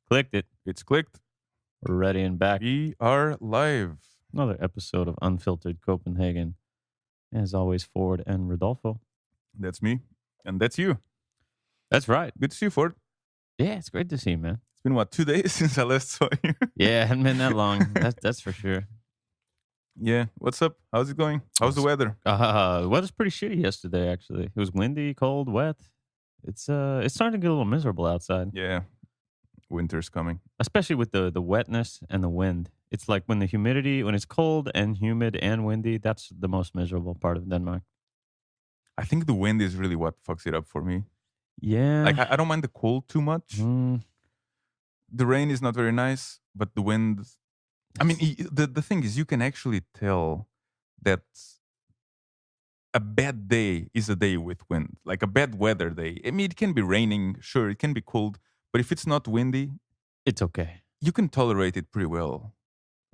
Clicked it. It's clicked. We're ready and back. We are live. Another episode of Unfiltered Copenhagen. As always, Ford and Rodolfo. That's me. And that's you. That's right. Good to see you, Ford. Yeah, it's great to see you, man. It's been, 2 days since I last saw you? Yeah, it hadn't been that long. That's for sure. Yeah. What's up? How's it going? How's the weather? The weather's pretty shitty yesterday, actually. It was windy, cold, wet. It's starting to get a little miserable outside. Yeah. Winter's coming. Especially with the wetness and the wind. It's like when it's cold and humid and windy, that's the most miserable part of Denmark. I think the wind is really what fucks it up for me. Yeah. Like, I don't mind the cold too much. Mm. The rain is not very nice, but the wind... I mean, the thing is, you can actually tell that a bad day is a day with wind. Like a bad weather day. I mean, it can be raining, sure, it can be cold, but if it's not windy... It's okay. You can tolerate it pretty well.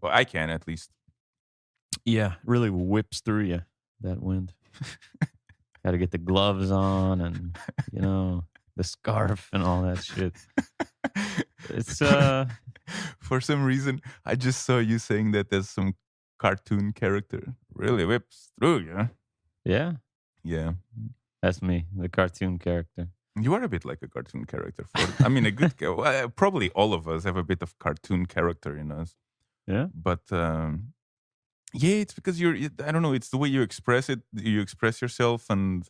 Well, I can, at least. Yeah, really whips through you, that wind. Got to get the gloves on and, the scarf and all that shit. It's, For some reason, I just saw you saying that there's some cartoon character. Really whips through you. Yeah. Yeah. That's me, the cartoon character. You are a bit like a cartoon character. I mean, well, probably all of us have a bit of cartoon character in us. Yeah. But yeah, it's because I don't know, it's the way you express it. You express yourself and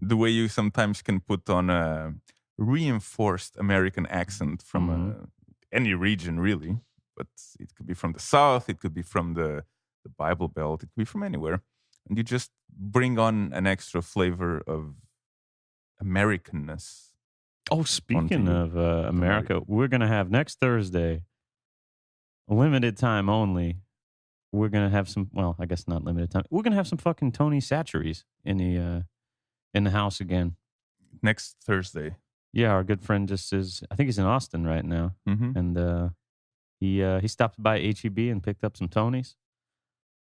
the way you sometimes can put on a reinforced American accent from any region, really. But it could be from the South. It could be from the Bible Belt. It could be from anywhere. And you just bring on an extra flavor of Americanness. Oh, speaking of America, we're going to have next Thursday, limited time only, we're going to have some, well, I guess not limited time. We're going to have some fucking Tony Satcheries in the house again. Next Thursday. Yeah, our good friend I think he's in Austin right now. Mm-hmm. And he stopped by HEB and picked up some Tonys.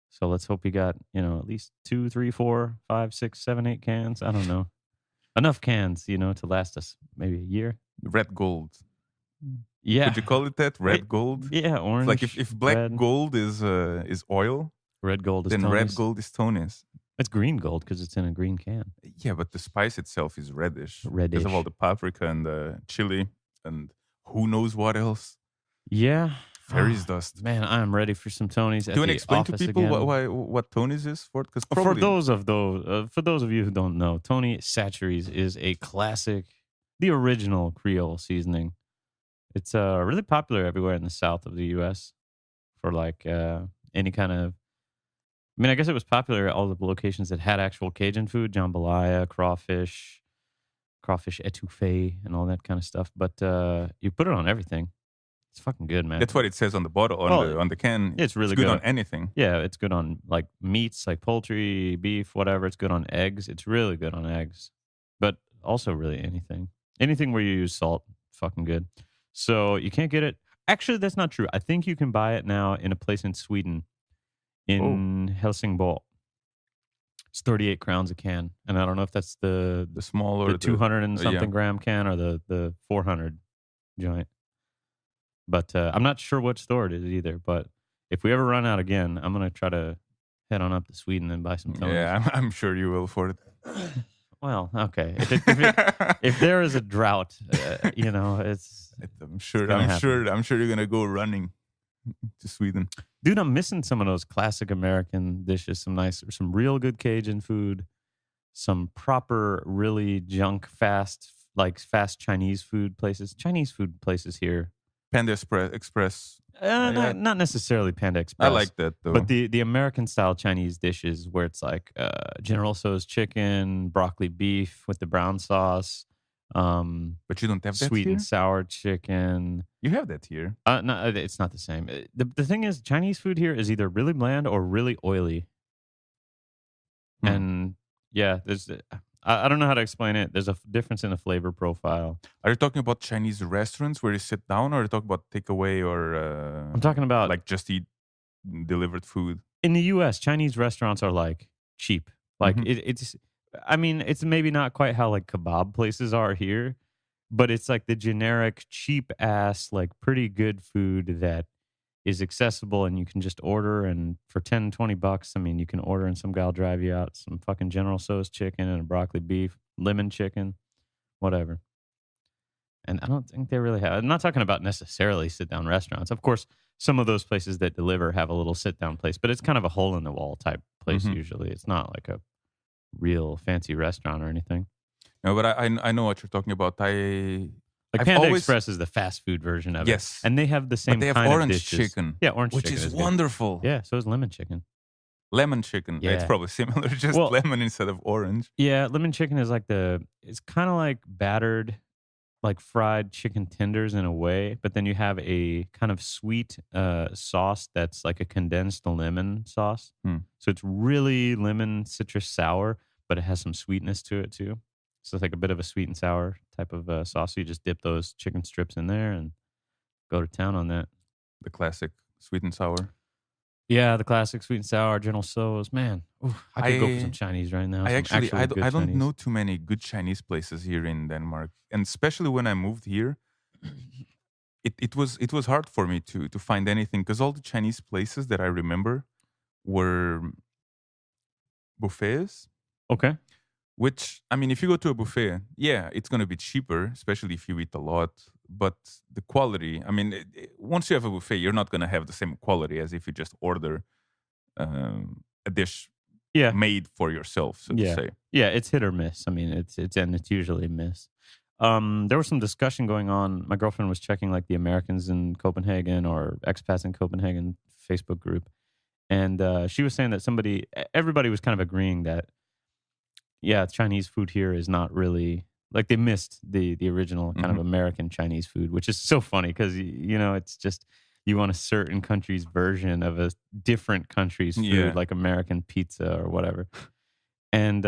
So let's hope he got, at least 2, 3, 4, 5, 6, 7, 8 cans. I don't know. Enough cans, to last us maybe a year. Red gold. Yeah. Could you call it that? Red gold? Yeah, orange. Like if black red. gold is oil, red gold is then Tony's. red gold is Tony's. It's green gold because it's in a green can. Yeah, but the spice itself is reddish. Reddish. Because of all the paprika and the chili and who knows what else. Yeah. Fairy's dust. Man, I'm ready for some Tonys. Do you want to explain to people what Tony's is for? Because for those of you who don't know, Tony Satcheries is a classic, the original Creole seasoning. It's really popular everywhere in the south of the U.S. for like any kind of. I mean, I guess it was popular at all the locations that had actual Cajun food, jambalaya, crawfish etouffee, and all that kind of stuff. But you put it on everything. It's fucking good, man. That's what it says on the bottle, on the can. It's really good on anything. Yeah, it's good on like meats, like poultry, beef, whatever. It's good on eggs. It's really good on eggs, but also really anything. Anything where you use salt, fucking good. So you can't get it. Actually, that's not true. I think you can buy it now in a place in Sweden, in Helsingborg. It's 38 crowns a can, and I don't know if that's the smaller, the 200 and something gram can or the 400 joint. But I'm not sure what store it is either. But if we ever run out again, I'm going to try to head on up to Sweden and buy some Tonys. Yeah, I'm sure you will for it. Well, okay. If there is a drought, it's... I'm sure you're going to go running to Sweden. Dude, I'm missing some of those classic American dishes. Some real good Cajun food. Some proper, really fast Chinese food places. Chinese food places here. Panda Express. Not necessarily Panda Express. I like that though. But the American style Chinese dishes where it's like General Tso's chicken, broccoli beef with the brown sauce. But you don't have that sweet here? And sour chicken. You have that here. No, it's not the same. The thing is, Chinese food here is either really bland or really oily. And yeah, there's. I don't know how to explain it. There's a difference in the flavor profile. Are you talking about Chinese restaurants where you sit down, or are you talking about takeaway, or I'm talking about like just eat delivered food? In the U.S., Chinese restaurants are like cheap. Like it's. I mean, it's maybe not quite how like kebab places are here, but it's like the generic cheap ass, like pretty good food that is accessible and you can just order. And for 10, $20, I mean, you can order and some guy will drive you out some fucking General Tso's chicken and a broccoli beef, lemon chicken, whatever. And I don't think they really have. I'm not talking about necessarily sit down restaurants. Of course, some of those places that deliver have a little sit down place, but it's kind of a hole in the wall type place Mhm. usually. It's not like a real fancy restaurant or anything. No, but I know what you're talking about. Like I've Panda always Express is the fast food version of it. yes, And they have the but same they have kind of orange dishes. chicken, Yeah, orange which chicken is is good. wonderful. Yeah, so is lemon chicken. Lemon chicken. It's Yeah. probably similar, just Well, lemon instead of orange. yeah, lemon chicken is like it's kind of like battered, like fried chicken tenders in a way, but then you have a kind of sweet sauce that's like a condensed lemon sauce. Hmm. So it's really lemon citrus sour, but it has some sweetness to it too. So it's like a bit of a sweet and sour type of sauce. So you just dip those chicken strips in there and go to town on that. The classic sweet and sour. Yeah, the classic sweet and sour, General Tso's. Man, I could go for some Chinese right now. I some actually actual good I don't Chinese. know too many good Chinese places here in Denmark, and especially when I moved here, it was hard for me to find anything because all the Chinese places that I remember were buffets. Okay. Which, I mean, if you go to a buffet, yeah, it's going to be cheaper, especially if you eat a lot. But the quality, I mean, once you have a buffet, you're not going to have the same quality as if you just order a dish Yeah. made for yourself, so to say. Yeah, it's hit or miss. I mean, it's usually a miss. There was some discussion going on. My girlfriend was checking like the Americans in Copenhagen or expats in Copenhagen Facebook group, and she was saying that everybody was kind of agreeing that yeah, Chinese food here is not really like they missed the original kind of Mhm. American Chinese food, which is so funny because you know it's just you want a certain country's version of a different country's food, Yeah. like American pizza or whatever. And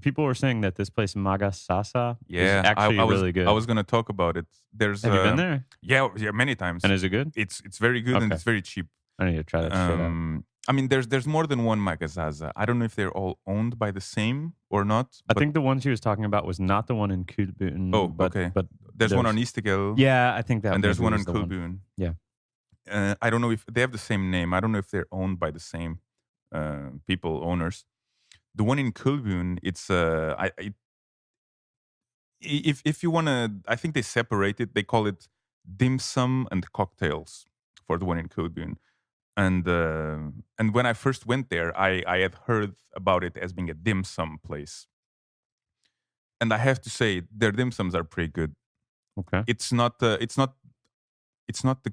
people were saying that this place Magasasa Yeah, is actually I was really good. I was going to talk about it. There's Have you been there? Yeah, many times. And is it good? It's very good and Okay. it's very cheap. I need to try that shit out. I mean, there's more than one Magazaza. I don't know if they're all owned by the same or not. I but- think the one she was talking about was not the one in Kulbyn. Oh, but, okay. But there's one on Istegel. yeah, I think that. and there's maybe one on was the one. Kulbyn. Yeah. I don't know if they have the same name. I don't know if they're owned by the same people, owners. The one in Kulbyn, it's if you want to, I think they separate it. They call it dim sum and cocktails for the one in Kulbyn. And when I first went there, I had heard about it as being a dim sum place. And I have to say, their dim sums are pretty good. Okay. It's not the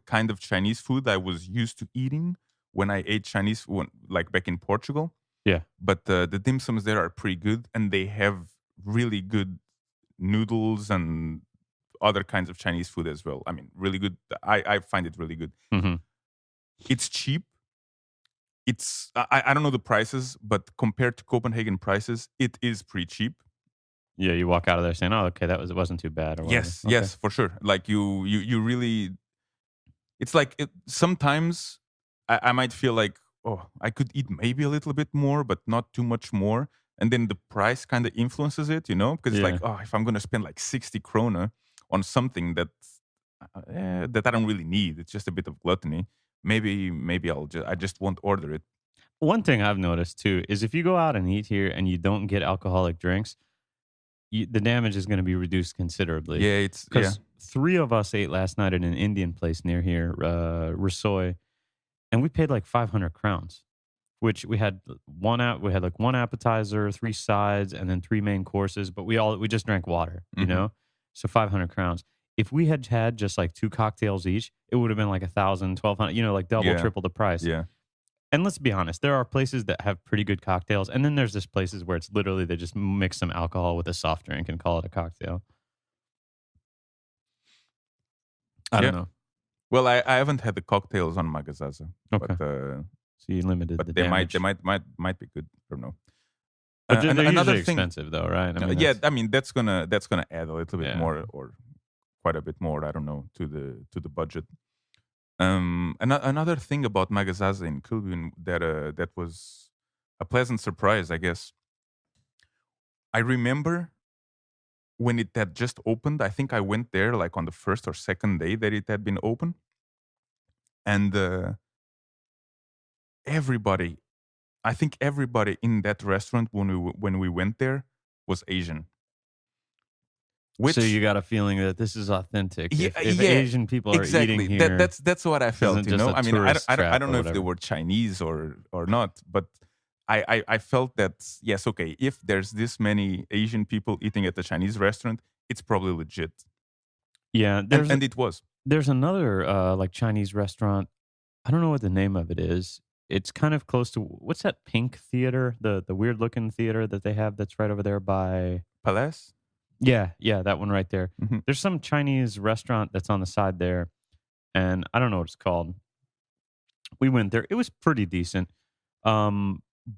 kind of Chinese food I was used to eating when I ate Chinese, like back in Portugal. Yeah. But the dim sums there are pretty good, and they have really good noodles and other kinds of Chinese food as well. I mean, really good. I find it really good. Mm-hmm. It's cheap. I don't know the prices, but compared to Copenhagen prices, it is pretty cheap. Yeah, you walk out of there saying, "Oh, okay, it wasn't too bad." Or whatever. Yes, Okay. yes, for sure. Like you really. It's like sometimes I might feel like, oh, I could eat maybe a little bit more, but not too much more. And then the price kind of influences it, you know, because it's like, oh, if I'm gonna spend like 60 krona on something that I don't really need, it's just a bit of gluttony. Maybe I just won't order it. One thing I've noticed too is if you go out and eat here and you don't get alcoholic drinks, the damage is going to be reduced considerably. Yeah, because 3 of us ate last night at an Indian place near here, Rasoi, and we paid like 500 crowns, which we had like one appetizer, 3 sides, and then 3 main courses. But we just drank water, you Mhm. know, so 500 crowns. If we had had just like 2 cocktails each, it would have been like 1,000, 1,200, you know, like double, Yeah. triple the price. Yeah. And let's be honest, there are places that have pretty good cocktails, and then there's just places where it's literally they just mix some alcohol with a soft drink and call it a cocktail. I don't know. Well, I haven't had the cocktails on Magazaza. Okay. But, So you limited the they damage. might be good. I don't know. But they're another usually thing, expensive, though, right? I mean, yeah, I mean that's gonna add a little bit Yeah. more or quite a bit more. I don't know to the budget. Another thing about Magazaza in Kulbyn that was a pleasant surprise, I guess. I remember when it had just opened. I think I went there like on the first or second day that it had been open, and everybody, I think everybody in that restaurant when we went there was Asian. So Which you got a feeling that this is authentic. yeah, If yeah, Asian people are eating exactly. here, That's what I this isn't felt. You just know, a I mean, tourist I trap don't or know if they whatever. were Chinese or not, but I felt that yes, okay, if there's this many Asian people eating at the Chinese restaurant, it's probably legit, Yeah, and it was. there's another like Chinese restaurant. I don't know what the name of it is. It's kind of close to what's that pink theater, the weird looking theater that they have that's right over there by. Palace. Yeah, that one right there. Hmm. There's some Chinese restaurant that's on the side there, and I don't know what it's called. We went there. It was pretty decent.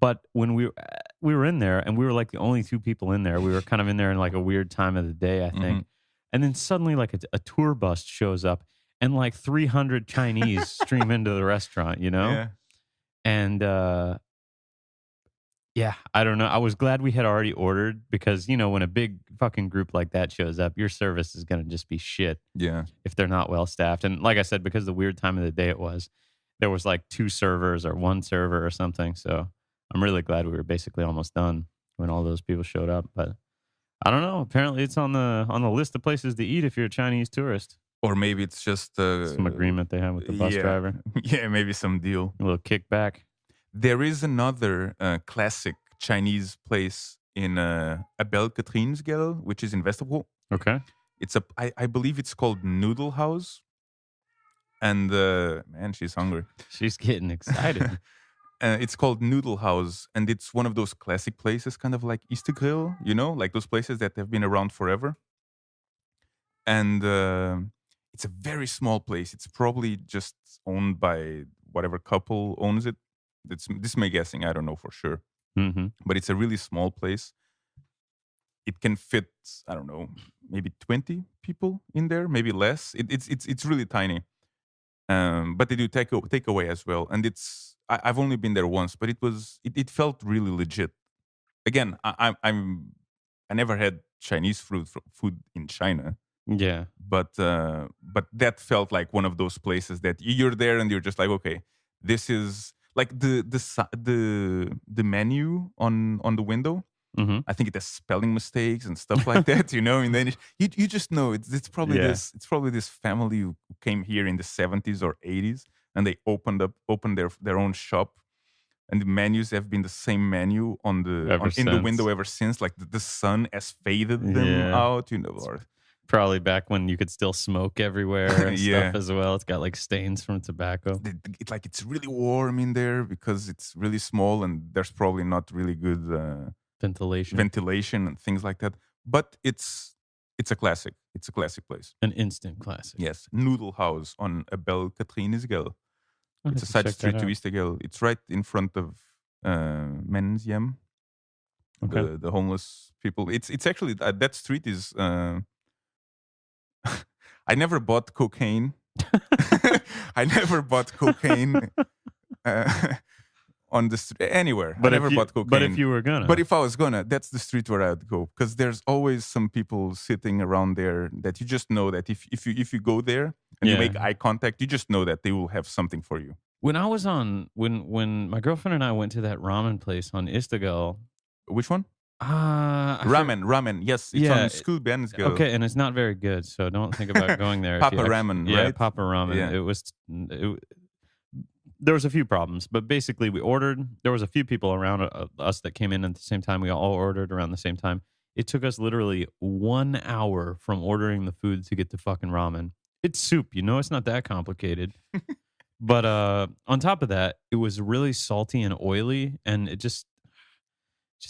But when we were in there, and we were like the only two people in there. We were kind of in there in like a weird time of the day, I Hmm. think. And then suddenly, like a tour bus shows up, and like 300 Chinese stream into the restaurant. Yeah. And yeah, I don't know. I was glad we had already ordered because when a big fucking group like that shows up, your service is gonna just be shit Yeah. if they're not well staffed. And like I said, because of the weird time of the day it was, there was like 2 servers or 1 server or something. So I'm really glad we were basically almost done when all those people showed up. But I don't know. Apparently, it's on the list of places to eat if you're a Chinese tourist. Or maybe it's just Some agreement they have with the bus yeah, driver, yeah, maybe some deal. a little kickback. There is another classic Chinese place in Abel Katrinsgel, which is in Westerlo. Okay, It's I believe it's called Noodle House. And man, she's hungry. she's getting excited. It's called Noodle House, and it's one of those classic places, kind of like Easter Grill, like those places that have been around forever. And it's a very small place. It's probably just owned by whatever couple owns it. This is my guessing. I don't know for sure, Hmm. but it's a really small place. It can fit, I don't know, maybe 20 people in there, maybe less. It's really tiny. But they do take away as well, and I've only been there once, but it felt really legit. Again, I never had Chinese food in China, Yeah. but that felt like one of those places that you're there and you're just like, okay, this is like the menu on the window. Hmm. I think it has spelling mistakes and stuff like that, and then you just know it's probably Yeah. this family who came here in the 70s or 80s, and they opened their own shop, and the menus have been the same menu in the Since. window ever since. Like the sun has faded them Yeah. out, or Probably back when you could still smoke everywhere and Yeah. stuff as well. It's got like stains from tobacco. it's really warm in there because it's really small and there's probably not really good Ventilation. and things like that. But it's a classic. It's a classic place. An instant classic. Yes, Noodle House on Abel Katrinesgel. I'll It's a have to side check street that to out. Eastergel. It's right in front of Men's Yem, Okay. the homeless people. It's actually that street is. I never bought cocaine. I never bought cocaine on the street anywhere. I never bought cocaine. But if you were gonna. But if I was gonna, that's the street where I'd go, because there's always some people sitting around there that you just know that if you go there and you Yeah. make eye contact, you just know that they will have something for you. When I was when my girlfriend and I went to that ramen place on Istigal, Which one? I Ramen. Yes, it's Yeah, on Skullbensgade. okay, and it's not very good, so don't think about going there. if Papa you actually- Ramen, yeah, right? Papa Ramen. Yeah. There was a few problems, but basically we ordered. There was a few people around us that came in at the same time. We all ordered around the same time. It took us literally 1 hour from ordering the food to get the fucking ramen. It's soup, it's not that complicated. But on top of that, it was really salty and oily, and it just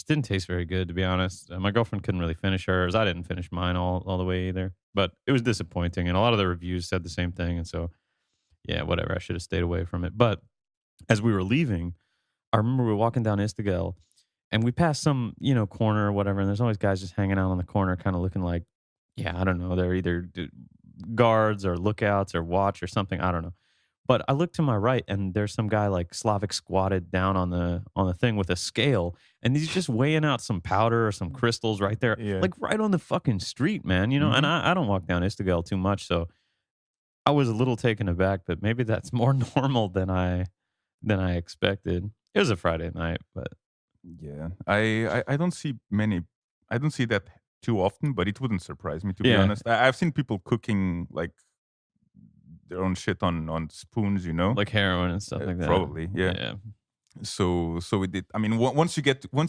didn't taste very good, to be honest. My girlfriend couldn't really finish hers. I didn't finish mine all the way either. But it was disappointing, and a lot of the reviews said the same thing. And so, yeah, whatever. I should have stayed away from it. But as we were leaving, I remember we were walking down Istigal, and we passed some, corner or whatever, and there's always guys just hanging out on the corner, kind of looking like, yeah, I don't know, they're either guards or lookouts or watch or something. I don't know. But I look to my right, and there's some guy like Slavic squatted down on the thing with a scale, and he's just weighing out some powder or some crystals right there, Yeah. like right on the fucking street, man. You know, and Mhm. I don't walk down Istigal too much, so I was a little taken aback. But maybe that's more normal than I expected. It was a Friday night, but Yeah. I don't see many. I don't see that too often, but it wouldn't surprise me, to be yeah, honest. I've seen people cooking like their own shit on spoons, you know. like heroin and stuff like that. Probably, yeah. Yeah, So it did. I mean, once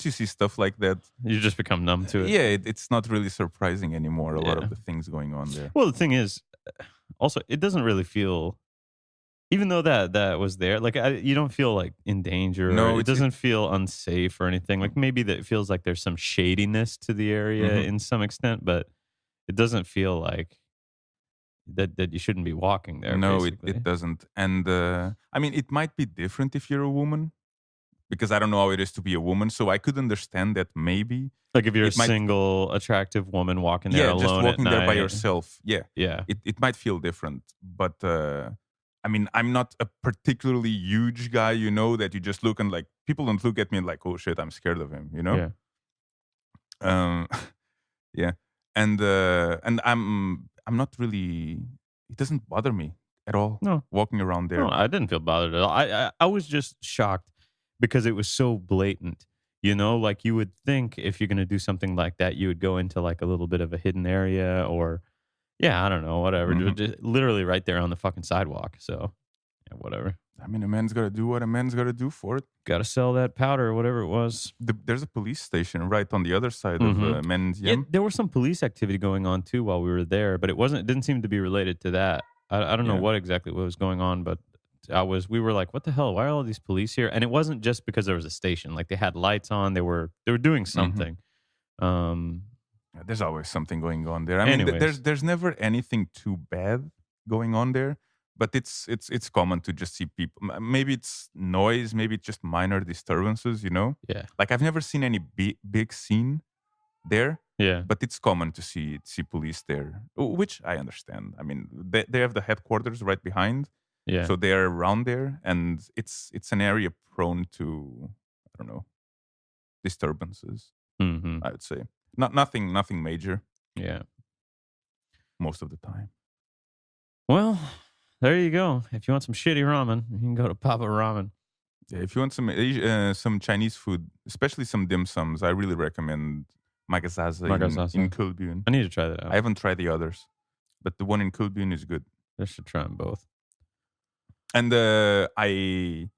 you see stuff like that, you just become numb to it. yeah, it's not really surprising anymore. A lot Yeah. of the things going on there. Well, the thing is, also, it doesn't really feel, even though that was there, like you don't feel like in danger. No, Or it it's doesn't feel unsafe or anything. Like maybe that it feels like there's some shadiness to the area Mhm. in some extent, but it doesn't feel like that you shouldn't be walking there. No, Basically, it doesn't. And I mean, it might be different if you're a woman because I don't know how it is to be a woman. So I could understand that maybe like if you're a it might, single, attractive woman walking there yeah, just alone at walking there by night. yourself. Yeah, Yeah, it might feel different. But I mean, I'm not a particularly huge guy, you know, that you just look and like people don't look at me and like, oh shit, I'm scared of him, you know? yeah. Um, yeah, and I'm not really. It doesn't bother me at all No, walking around no, there. I didn't feel bothered at all. I was just shocked because it was so blatant. You know, like you would think if you're going to do something like that, you would go into like a little bit of a hidden area or, yeah, I don't know, whatever. Mhm. Just literally right there on the fucking sidewalk. So, yeah, whatever. I mean, a man's got to do what a man's got to do for it. Got to sell that powder or whatever it was. There's a police station right on the other side of Mhm. Men's Yeah, Yem. there was some police activity going on too while we were there, but it didn't seem to be related to that. I don't know Yeah. what exactly what was going on, but we were like, what the hell? Why are all these police here? And it wasn't just because there was a station. Like they had lights on, they were doing something. Um There's always something going on there. I mean, anyways. there's never anything too bad going on there, but it's common to just see people. Maybe it's noise, maybe it's just minor disturbances, you know. Yeah. Like I've never seen any big scene there, Yeah. but it's common to see police there, which I understand. I mean, they have the headquarters right behind, Yeah. so they're around there, and it's an area prone to, I don't know, disturbances. Mhm. I would say nothing major Yeah. most of the time. Well, there you go. If you want some shitty ramen, you can go to Papa Ramen. Yeah, if you want some Chinese food, especially some dim sums, I really recommend Magazaza in Magazaza. Kulbyn. I need to try that I out. haven't tried the others, but the one in Kulbyn is good. I should try them both. And I,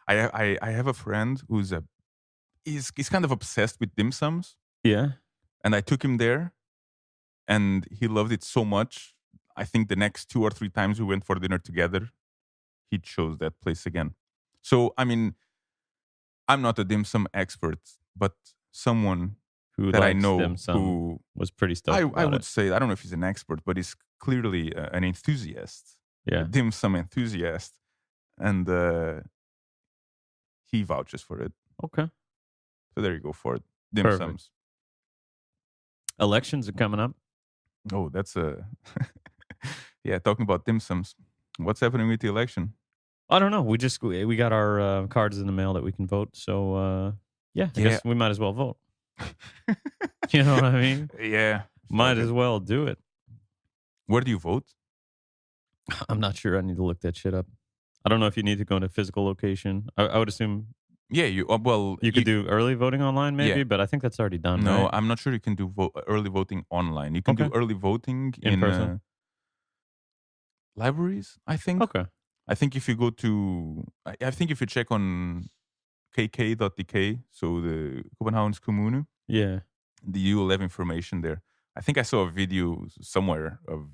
I have a friend who's he's kind of obsessed with dim sums, Yeah. and I took him there, and he loved it so much. I think the next 2 or 3 times we went for dinner together, he chose that place again. So I mean, I'm not a dim sum expert, but someone Who that I likes know dim sum who was pretty stoked I about would it. say, I don't know if he's an expert, but he's clearly an enthusiast, a Yeah. dim sum enthusiast, and he vouches for it. Okay. So there you go for it. Dim Perfect. sums. Elections are coming up. Oh, that's a yeah. Talking about dim sums, what's happening with the election? I don't know. We got our cards in the mail that we can vote. So yeah, I Yeah. guess we might as well vote. You know what I mean? Yeah, Might as well do it. Where do you vote? I'm not sure. I need to look that shit up. I don't know if you need to go into a physical location. I would assume Yeah, you well you could do early voting online, maybe, Yeah. but I think that's already done. No, right? I'm not sure you can do early voting online. You can do Okay. early voting In in person? libraries, I think. Okay. I think if you go to, I think if you check on kk.dk, so the Copenhagen's Kommune, Yeah. you will have information there. I think I saw a video somewhere of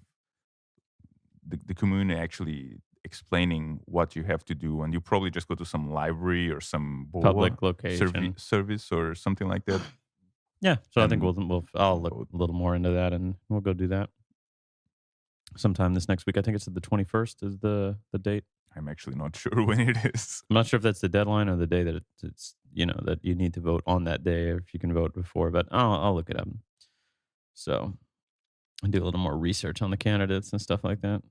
the Kommune actually explaining what you have to do, and you probably just go to some library or some BOA Public location. service or something like that. Yeah. So I think And I'll look vote. a little more into that and we'll go do that sometime this next week. I think it's the 21st is the date. I'm actually not sure when it is. I'm not sure if that's the deadline or the day that it's that you need to vote on that day, or if you can vote before. But I'll look it up. So I do a little more research on the candidates and stuff like that.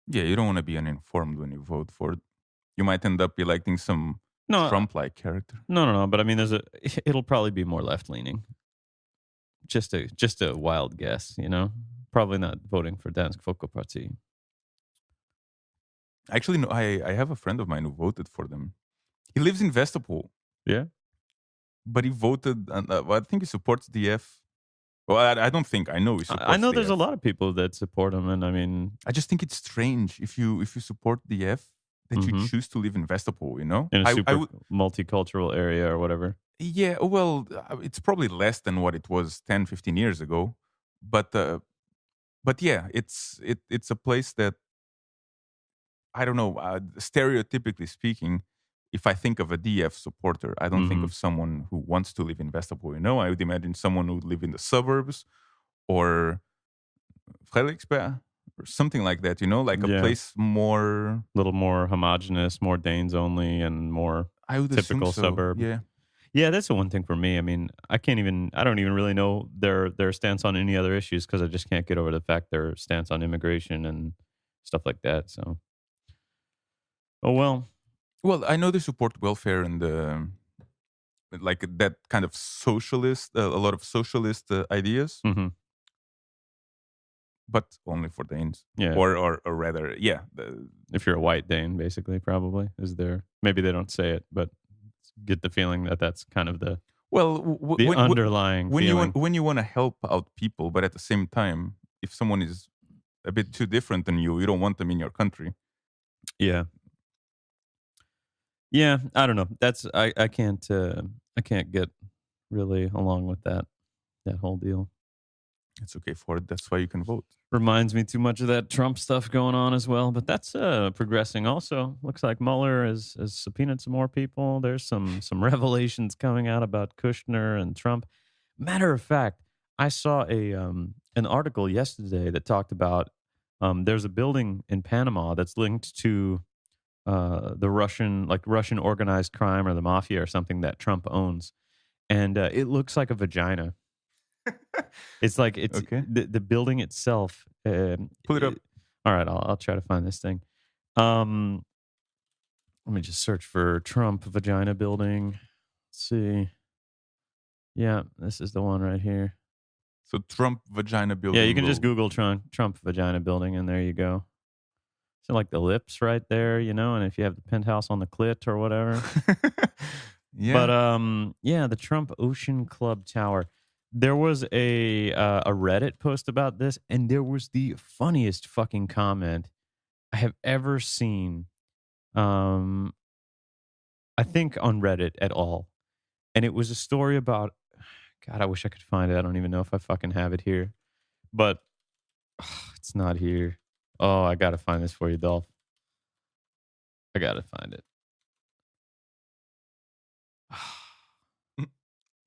Yeah, you don't want to be uninformed when you vote for it. You might end up electing some No, Trump-like character. no. But I mean, it'll probably be more left leaning. Just a wild guess, you know. Probably not voting for Dansk Folkeparti. Actually, no, I have a friend of mine who voted for them. He lives in Vestapol, Yeah, but he voted. Well, I think he supports the F. Well, I don't think. I know he I supports know the there's a F. lot of people that support him, and I mean, I just think it's strange if you support the F that you mhm, choose to live in Vestapol. You know, in a I super would. multicultural area or whatever. Yeah, well, it's probably less than what it was 10, 15 years ago, but yeah, it's a place that I don't know. Stereotypically speaking, if I think of a DF supporter, I don't think Hmm. of someone who wants to live in Vestapol. You know, I would imagine someone who would live in the suburbs or Frederiksberg or something like that. You know, like a Yeah, place more. a little more homogenous, more Danes only, and more I would assume typical so. suburb. Yeah. Yeah, that's the one thing for me. I mean, I don't even really know their stance on any other issues because I just can't get over the fact their stance on immigration and stuff like that. So, oh well. Well, I know they support welfare and like that kind of socialist, a lot of socialist ideas, Hmm. but only for Danes, Yeah, or rather, yeah. if you're a white Dane, basically, probably is there. Maybe they don't say it, but get the feeling that that's kind of Well, the underlying feeling. when you want to help out people, but at the same time, if someone is a bit too different than you don't want them in your country. Yeah, yeah. I don't know. That's I can't get really along with that whole deal. It's okay for it. That's why you can vote. Reminds me too much of that Trump stuff going on as well. But that's progressing. Also, looks like Mueller has subpoenaed some more people. There's some revelations coming out about Kushner and Trump. Matter of fact, I saw a an article yesterday that talked about there's a building in Panama that's linked to the Russian organized crime or the mafia or something that Trump owns, and it looks like a vagina. It's like it's Okay, the building itself. pull it up. All right, I'll try to find this thing. Um, Let me just search for Trump vagina building. Let's see. Yeah, this is the one right here. So Trump vagina Yeah, you building can just will. Google Trump vagina building, and there you go. So like the lips right there, you know, and if you have the penthouse on the clit or whatever. But Yeah. yeah, the Trump Ocean Club Tower. There was a Reddit post about this, and there was the funniest fucking comment I have ever seen. Um, I think on Reddit at all, and it was a story about. God, I wish I could find it. I don't even know if I fucking have it here, but it's not here. Oh, I gotta find this for you, Dolph. I gotta find it.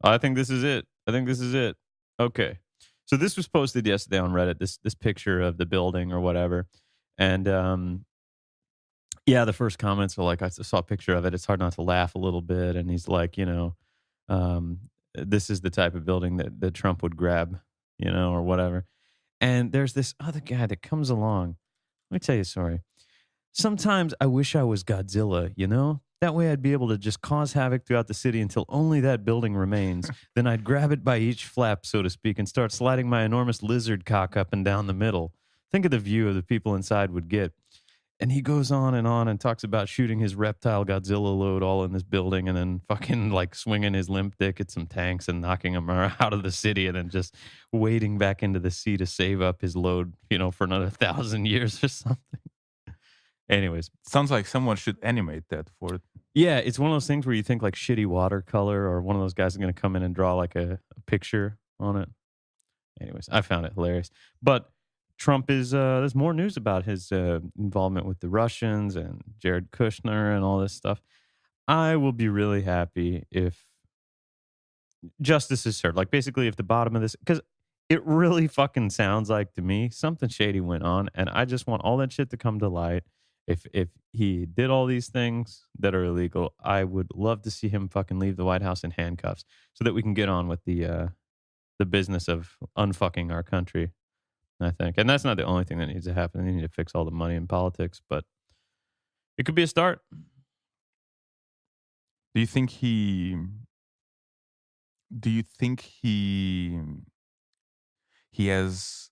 I think this is it. I think this is it. Okay. So this was posted yesterday on Reddit, this picture of the building or whatever. And yeah, the first comments are like, I saw a picture of it. It's hard not to laugh a little bit. And he's like, you know, um, this is the type of building that Trump would grab, you know, or whatever. And there's this other guy that comes along. Let me tell you a story. Sometimes I wish I was Godzilla, you know? That way I'd be able to just cause havoc throughout the city until only that building remains. Then I'd grab it by each flap, so to speak, and start sliding my enormous lizard cock up and down the middle. Think of the view of the people inside would get. And he goes on and talks about shooting his reptile Godzilla load all in this building and then fucking like swinging his limp dick at some tanks and knocking them out of the city and then just wading back into the sea to save up his load, you know, for another 1,000 years or something. Anyways, Sounds like someone should animate that for it. yeah, it's one of those things where you think like shitty watercolor or one of those guys is going to come in and draw like a picture on it. Anyways, I found it hilarious. But Trump is, there's more news about his involvement with the Russians and Jared Kushner and all this stuff. I will be really happy if justice is served. Like basically if the bottom of this, because it really fucking sounds like to me something shady went on, and I just want all that shit to come to light. If he did all these things that are illegal, I would love to see him fucking leave the White House in handcuffs so that we can get on with the business of unfucking our country. I think. And that's not the only thing that needs to happen. They need to fix all the money in politics, but it could be a start. Do you think he? Do you think he has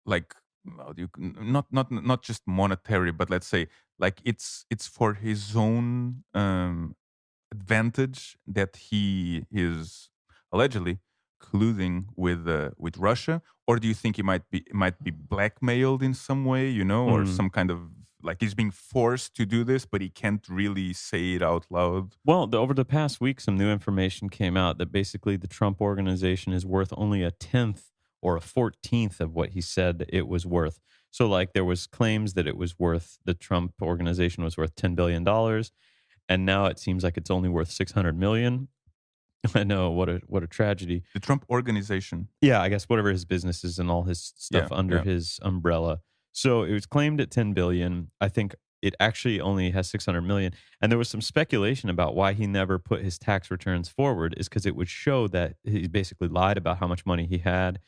like not just monetary, but let's say like it's for his own advantage that he is allegedly colluding with Russia, or do you think he might be blackmailed in some way, you know, or Hmm. some kind of like he's being forced to do this, but he can't really say it out loud? Well, over the past week, some new information came out that basically the Trump organization is worth only a tenth or a 14th of what he said it was worth. So, like, there was claims that it was worth, the Trump organization was worth $10 billion, and now it seems like it's only worth 600 million. I know, what a tragedy. The Trump organization. Yeah, I guess whatever his business is and all his Yeah, stuff under yeah. his umbrella. So it was claimed at 10 billion. I think it actually only has 600 million. And there was some speculation about why he never put his tax returns forward is because it would show that he basically lied about how much money he had.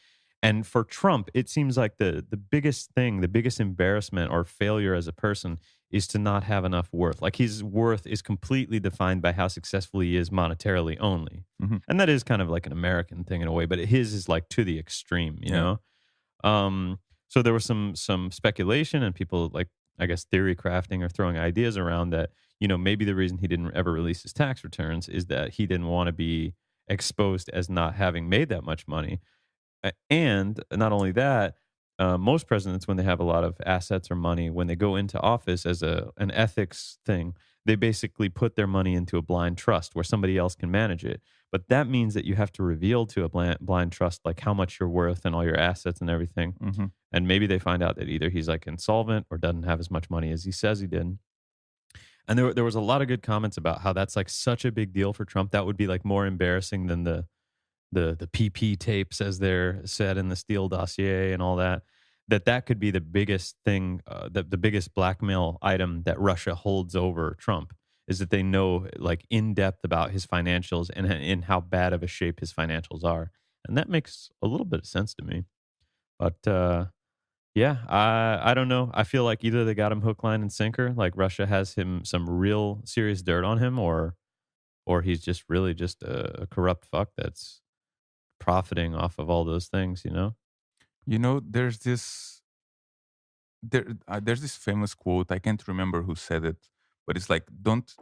And for Trump, it seems like the biggest thing, the biggest embarrassment or failure as a person is to not have enough worth. Like his worth is completely defined by how successful he is monetarily only. Hmm. And that is kind of like an American thing in a way, but his is like to the extreme, you Yeah. know? So there was some speculation and people like, I guess, theory crafting or throwing ideas around that, you know, maybe the reason he didn't ever release his tax returns is that he didn't want to be exposed as not having made that much money. And not only that, most presidents, when they have a lot of assets or money, when they go into office as an ethics thing, they basically put their money into a blind trust where somebody else can manage it. But that means that you have to reveal to a blind trust like how much you're worth and all your assets and everything. Hmm. And maybe they find out that either he's like insolvent or doesn't have as much money as he says he did. And there was a lot of good comments about how that's like such a big deal for Trump. That would be like more embarrassing than the PP tapes, as they're said in the Steele dossier and all that. That could be the biggest thing, the biggest blackmail item that Russia holds over Trump is that they know like in depth about his financials and in how bad of a shape his financials are, and that makes a little bit of sense to me. But yeah, I don't know. I feel like either they got him hook, line, and sinker, like Russia has him some real serious dirt on him, or he's just really just a corrupt fuck that's profiting off of all those things, you know? You know, there's this famous quote. I can't remember who said it, but it's like, don't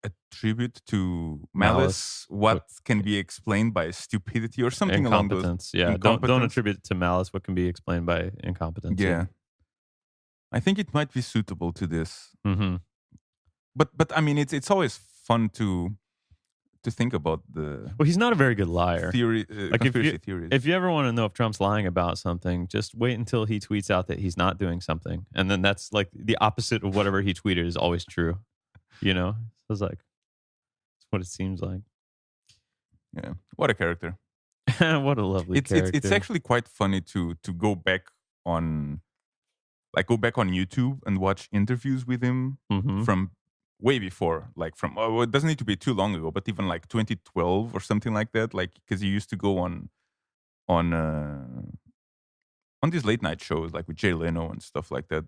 attribute to Malice, malice what what can be explained by stupidity or something along those incompetence. Yeah, don't incompetence. attribute it to malice what can be explained by incompetence. Yeah, I think it might be suitable to this. Mm-hmm. But I mean, it's always fun to think about the Well, he's not a very good liar. theory, Like conspiracy theories. if you ever want to know if Trump's lying about something, just wait until he tweets out that he's not doing something, and then that's like the opposite of whatever he tweeted is always true. You know, so it's like it's what it seems like. Yeah, what a character! What a lovely character. It's actually quite funny to go back on YouTube and watch interviews with him Mm-hmm. from way before, like from well, it doesn't need to be too long ago, but even like 2012 or something like that, like because he used to go on on these late night shows like with Jay Leno and stuff like that.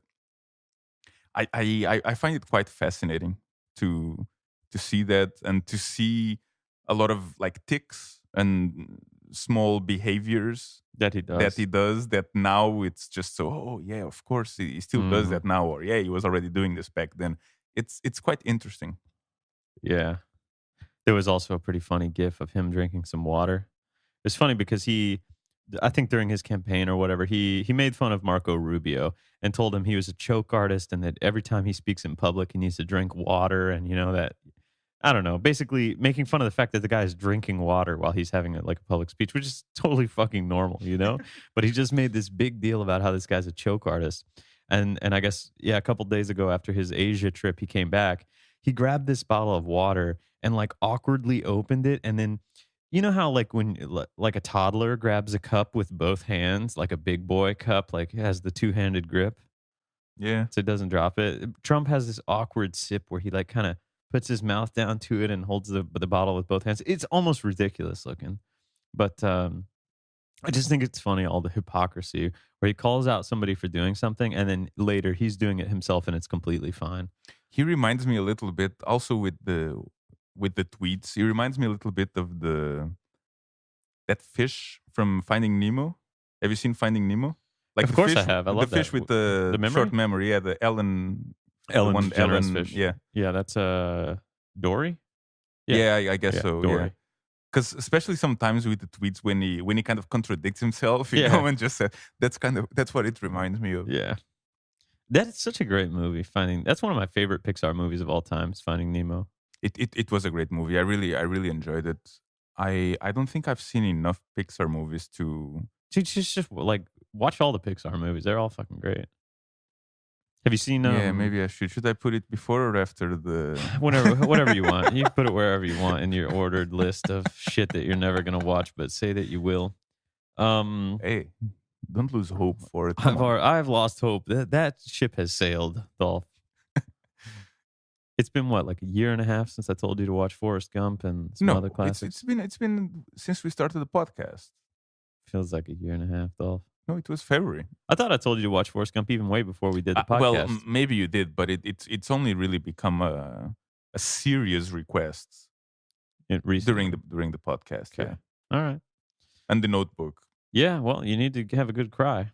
I find it quite fascinating to see that and to see a lot of like ticks and small behaviors That he does. that he does that now it's just so, oh yeah, of course he still does Mhm. that now, or yeah, he was already doing this back then. It's quite interesting. Yeah. There was also a pretty funny gif of him drinking some water. It's funny because I think during his campaign or whatever, he made fun of Marco Rubio and told him he was a choke artist and that every time he speaks in public, he needs to drink water. And, you know, that, I don't know, basically making fun of the fact that the guy is drinking water while he's having like a public speech, which is totally fucking normal, you know? But he just made this big deal about how this guy's a choke artist. And I guess, yeah, a couple days ago after his Asia trip, he came back. He grabbed this bottle of water and like awkwardly opened it. And then, you know how like when like a toddler grabs a cup with both hands, like a big boy cup, like has the two-handed grip Yeah. so it doesn't drop it. Trump has this awkward sip where he like kind of puts his mouth down to it and holds the bottle with both hands. It's almost ridiculous looking, but I just think it's funny, all the hypocrisy where he calls out somebody for doing something and then later he's doing it himself and it's completely fine. He reminds me a little bit also with the tweets. He reminds me a little bit of that fish from Finding Nemo. Have you seen Finding Nemo? Like Of the course fish, I have. I the love fish that. with the memory? short memory. Yeah, the Ellen Ellen's generous Ellen, fish. yeah. Yeah, that's Dory? Yeah, I guess Yeah, so. Dory. Yeah. Because especially sometimes with the tweets when he kind of contradicts himself, you Yeah. know, and just that's what it reminds me of. Yeah. That is such a great movie. That's one of my favorite Pixar movies of all time, is Finding Nemo. It was a great movie. I really enjoyed it. I don't think I've seen enough Pixar movies to. Just like watch all the Pixar movies. They're all fucking great. Have you seen Yeah, maybe I should. Should I put it before or after the? whatever you want. You can put it wherever you want in your ordered list of shit that you're never gonna watch, but say that you will. Hey, don't lose hope for it. Come on. I've lost hope. That ship has sailed, Dolph. It's been what, like a year and a half since I told you to watch Forrest Gump and some other classics. It's been since we started the podcast. Feels like a year and a half, Dolph. No, it was February. I thought I told you to watch Forrest Gump even way before we did the podcast. Well, maybe you did, but it's only really become a serious request during the podcast. Okay. Yeah. All right. And The Notebook. Yeah, well, you need to have a good cry.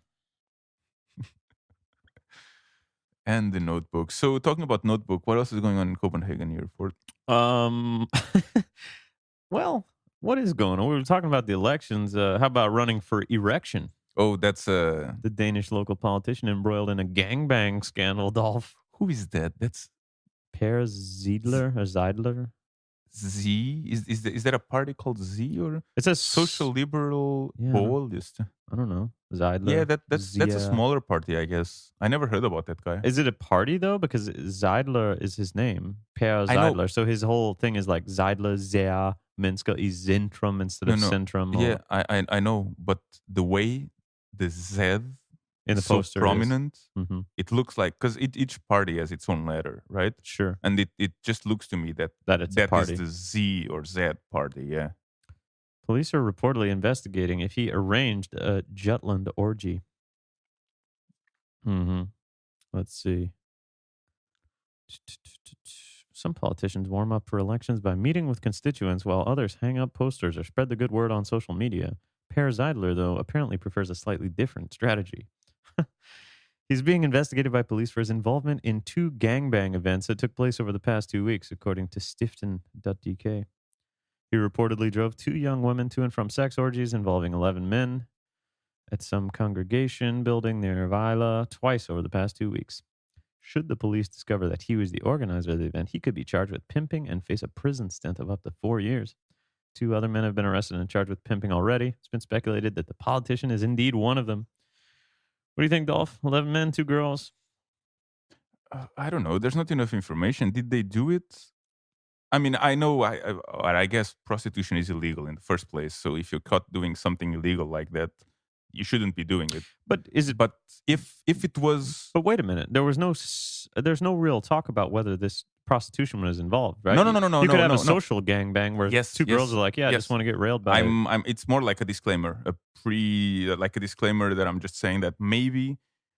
And The Notebook. So talking about Notebook, what else is going on in Copenhagen here, Fort? Well, what is going on? We were talking about the elections. How about running for erection? Oh, that's the Danish local politician embroiled in a gangbang scandal, Dolph. Who is that? That's Per Zeidler. Z? Is that a party called Z, or It says Social Liberal Boldest? I don't know. Zeidler. Yeah, that's a smaller party, I guess. I never heard about that guy. Is it a party though? Because Zeidler is his name, Per Zeidler. So his whole thing is like Zeidler, Zea, Minska is Zentrum instead of Centrum. Yeah, I know, but the way the Z in the poster prominent, it looks like, because each party has its own letter, right? Sure. And it just looks to me that a party. Is the Z or Z party, yeah. Police are reportedly investigating if he arranged a Jutland orgy. Let's see. Some politicians warm up for elections by meeting with constituents while others hang up posters or spread the good word on social media. Per Zeidler, though, apparently prefers a slightly different strategy. He's being investigated by police for his involvement in 2 gangbang events that took place over the past 2 weeks, according to Stiften.dk. He reportedly drove 2 young women to and from sex orgies involving 11 men at some congregation building near Vejle twice over the past 2 weeks. Should the police discover that he was the organizer of the event, he could be charged with pimping and face a prison stint of up to 4 years. 2 other men have been arrested and charged with pimping already. It's been speculated that the politician is indeed one of them. What do you think, Dolph? 11 men, 2 girls? I don't know. There's not enough information. Did they do it? I mean, I know, I guess prostitution is illegal in the first place. So if you're caught doing something illegal like that, you shouldn't be doing it. But is it? But if it was, but wait a minute, there's no real talk about whether this prostitution was involved, right? No. You could have a social gangbang where 2 girls are like, I just want to get railed by. It's more like a disclaimer, like a disclaimer that I'm just saying that maybe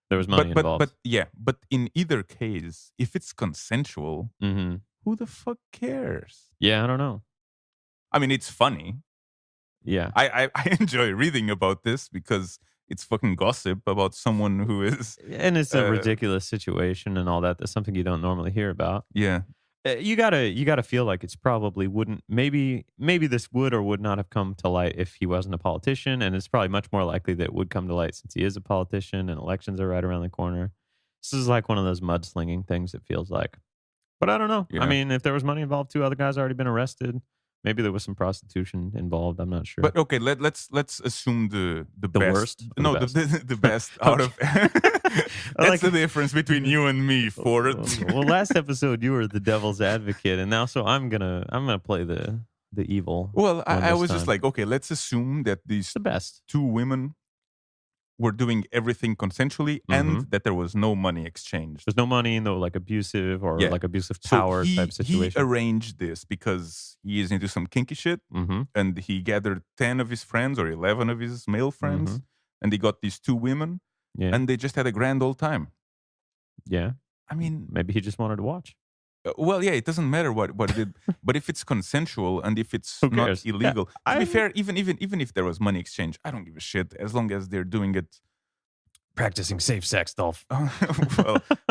there was money involved. But in either case, if it's consensual, who the fuck cares? Yeah, I don't know. I mean, it's funny. Yeah, I enjoy reading about this because it's fucking gossip about someone who is, and it's a ridiculous situation and all that. That's something you don't normally hear about. Yeah, you gotta feel like it's probably wouldn't. Maybe this would or would not have come to light if he wasn't a politician, and it's probably much more likely that it would come to light since he is a politician and elections are right around the corner. This is like one of those mudslinging things. It feels like, but I don't know. Yeah. I mean, if there was money involved, 2 other guys already been arrested. Maybe there was some prostitution involved. I'm not sure. But okay, let's assume the best. Worst? No, the best out of. That's the difference between you and me, Ford. Well, last episode you were the devil's advocate, and now so I'm gonna play the evil. Well, I was just like, okay, let's assume that these the best 2 women were doing everything consensually and that there was no money exchanged. There's no money, no like abusive or Yeah. like abusive So power type he situation. arranged this because he is into some kinky shit, and he gathered 10 of his friends or 11 of his male friends, and they got these 2 women, Yeah. and they just had a grand old time. Yeah. I mean, Maybe he just wanted to watch. well, yeah, it doesn't matter what it did, but if it's consensual and if it's Who not cares? illegal, Yeah, to be fair, even if there was money exchange, I don't give a shit as long as they're doing it. Practicing safe sex, Dolph.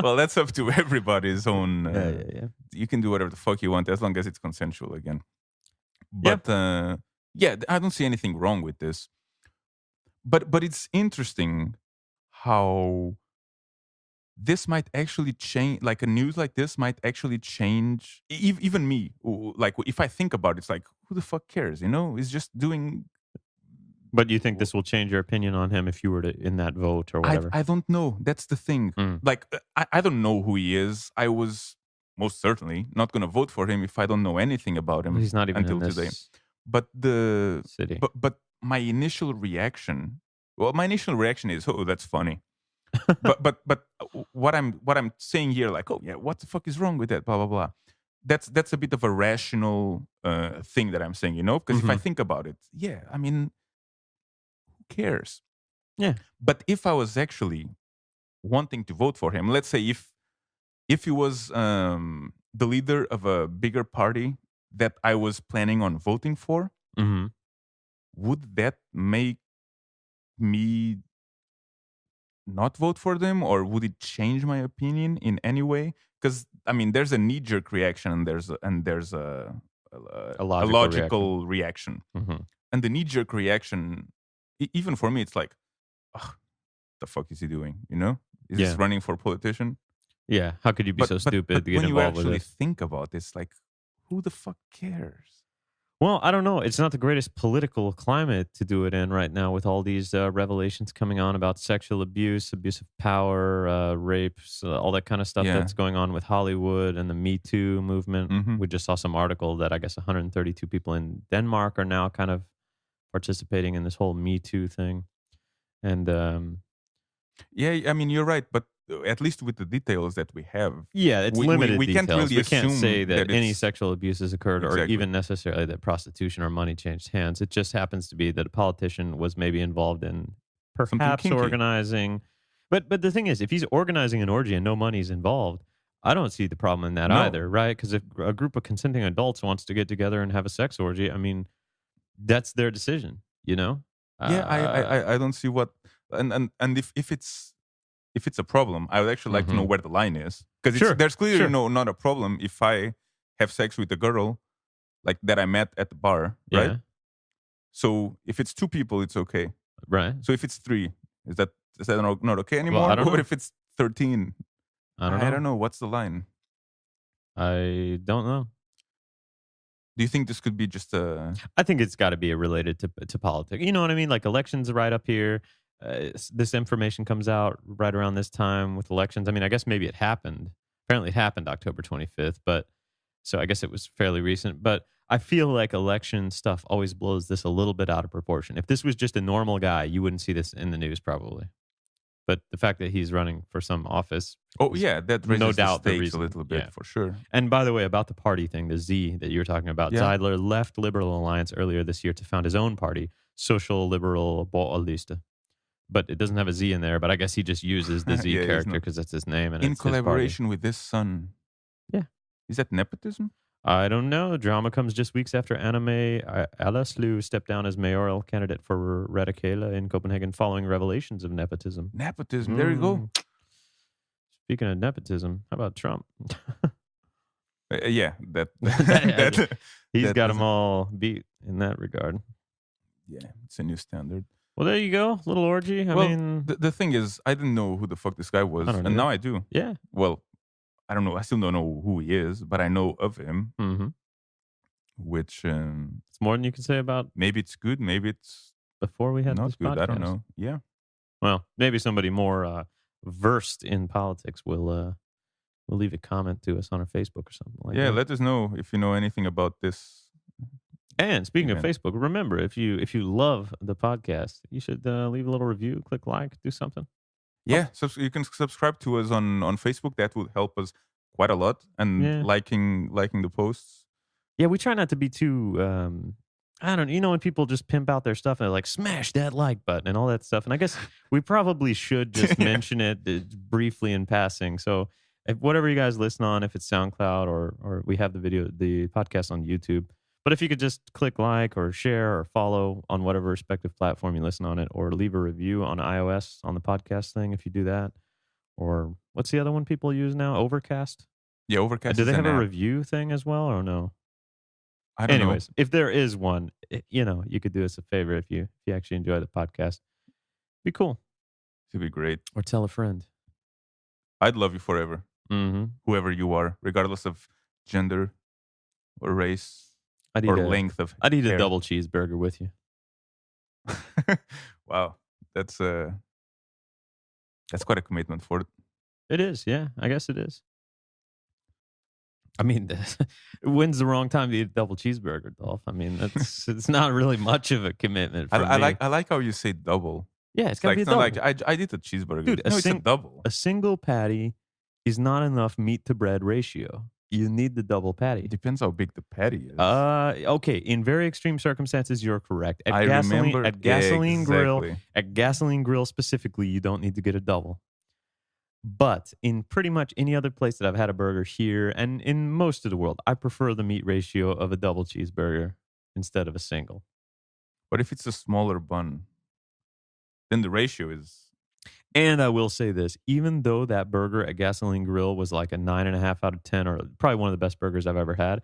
well, that's up to everybody's own. Yeah. You can do whatever the fuck you want as long as it's consensual again. But yeah, I don't see anything wrong with this. But it's interesting how this might actually change. Like a news like this might actually change even me. Like if I think about it, it's like, who the fuck cares? You know, it's just doing. But you think this will change your opinion on him if you were to in that vote or whatever? I don't know. That's the thing. Like I don't know who he is. I was most certainly not going to vote for him if I don't know anything about him. Well, he's not even until in this today. But the city. But my initial reaction. Well, my initial reaction is, oh, that's funny. but what I'm saying here, like, oh yeah, what the fuck is wrong with that? Blah blah blah. That's a bit of a rational thing that I'm saying, you know, because if I think about it, yeah, I mean, who cares? Yeah. But if I was actually wanting to vote for him, let's say if he was the leader of a bigger party that I was planning on voting for, would that make me not vote for them, or would it change my opinion in any way? Because I mean, there's a knee-jerk reaction, and there's a logical reaction. And the knee-jerk reaction, even for me, it's like, ugh, the fuck is he doing? You know, is he running for politician? Yeah, how could you be so stupid to get involved with it? When you actually think about this, like, who the fuck cares? Well, I don't know. It's not the greatest political climate to do it in right now with all these revelations coming on about sexual abuse, abuse of power, rapes, all that kind of stuff that's going on with Hollywood and the Me Too movement. We just saw some article that I guess 132 people in Denmark are now kind of participating in this whole Me Too thing. And yeah, I mean, you're right, but at least with the details that we have, it's limited we details. Can't really we can't say that any it's... sexual abuse has occurred, or even necessarily that prostitution or money changed hands. It just happens to be that a politician was maybe involved in perhaps organizing. But the thing is, if he's organizing an orgy and no money's involved, I don't see the problem in that either, right? Because if a group of consenting adults wants to get together and have a sex orgy, I mean, that's their decision, you know? Yeah, I don't see what... And if it's a problem, I would actually like to know where the line is, because there's clearly not a problem if I have sex with a girl like that I met at the bar, right? Yeah. So if it's 2 people, it's okay, right? So if it's 3, is that not okay anymore? Well, I don't know. Or if it's 13, I don't know. What's the line? I don't know. Do you think this could be just a... I think it's got to be related to politics. You know what I mean? Like elections right up here. This information comes out right around this time with elections. I mean, I guess maybe it happened. Apparently it happened October 25th, but so I guess it was fairly recent. But I feel like election stuff always blows this a little bit out of proportion. If this was just a normal guy, you wouldn't see this in the news probably. But the fact that he's running for some office, that raises no doubt the stakes a little bit, for sure. And by the way, about the party thing, the Z that you were talking about, Zeidler left Liberal Alliance earlier this year to found his own party, Social Liberal Boalista. But it doesn't have a Z in there, but I guess he just uses the Z character because that's his name. And in it's collaboration with his son. Yeah. Is that nepotism? I don't know. Drama comes just weeks after Anna May Alaslu stepped down as mayoral candidate for Radikale in Copenhagen following revelations of nepotism. Nepotism, there you go. Speaking of nepotism, how about Trump? He's got them all beat in that regard. Yeah, it's a new standard. Well, there you go. Little orgy. I mean... The thing is, I didn't know who the fuck this guy was. And now I do. Yeah. Well, I don't know. I still don't know who he is, but I know of him. Which... it's more than you can say about... Maybe it's good. Maybe it's... Before we had not this good. podcast. I don't know. Yeah. Well, maybe somebody more versed in politics will leave a comment to us on our Facebook or something like that. Yeah, let us know if you know anything about this And speaking of Amen. Facebook, remember if you love the podcast, you should leave a little review, click like, do something. Yeah, you can subscribe to us on Facebook. That would help us quite a lot. And Yeah. liking the posts. Yeah, we try not to be too I don't know, you know, when people just pimp out their stuff and they're like, smash that like button and all that stuff. And I guess we probably should just mention it briefly in passing. So if whatever you guys listen on, if it's SoundCloud or we have the podcast on YouTube. But if you could just click like or share or follow on whatever respective platform you listen on it, or leave a review on iOS on the podcast thing if you do that. Or what's the other one people use now? Overcast? Yeah, Overcast. Do they is have an a app. review thing as well or no? I don't Anyways, if there is one, you know, you could do us a favor if you actually enjoy the podcast. Be cool. know. It'd be great. Or tell a friend. I'd love you forever, Mm-hmm. whoever you are, regardless of gender or race or length of I'd eat a hair. double cheeseburger with you. Wow, that's quite a commitment for it. It is, yeah. I guess it is. I mean, when's the wrong time to eat a double cheeseburger, Dolph? I mean, it's not really much of a commitment for me. I like how you say double. Yeah, it's got to be a It's not double. like I did a cheeseburger. Dude, no, it's a double. A single patty is not enough meat to bread ratio. You need the double patty. It depends how big the patty is. Okay. In very extreme circumstances, you're correct. At I remember gasoline grill, exactly. at gasoline grill specifically, you don't need to get a double. But in pretty much any other place that I've had a burger here and in most of the world, I prefer the meat ratio of a double cheeseburger instead of a single. But if it's a smaller bun, then the ratio is. And I will say this, even though that burger at Gasoline Grill was like a 9.5 out of 10, or probably one of the best burgers I've ever had,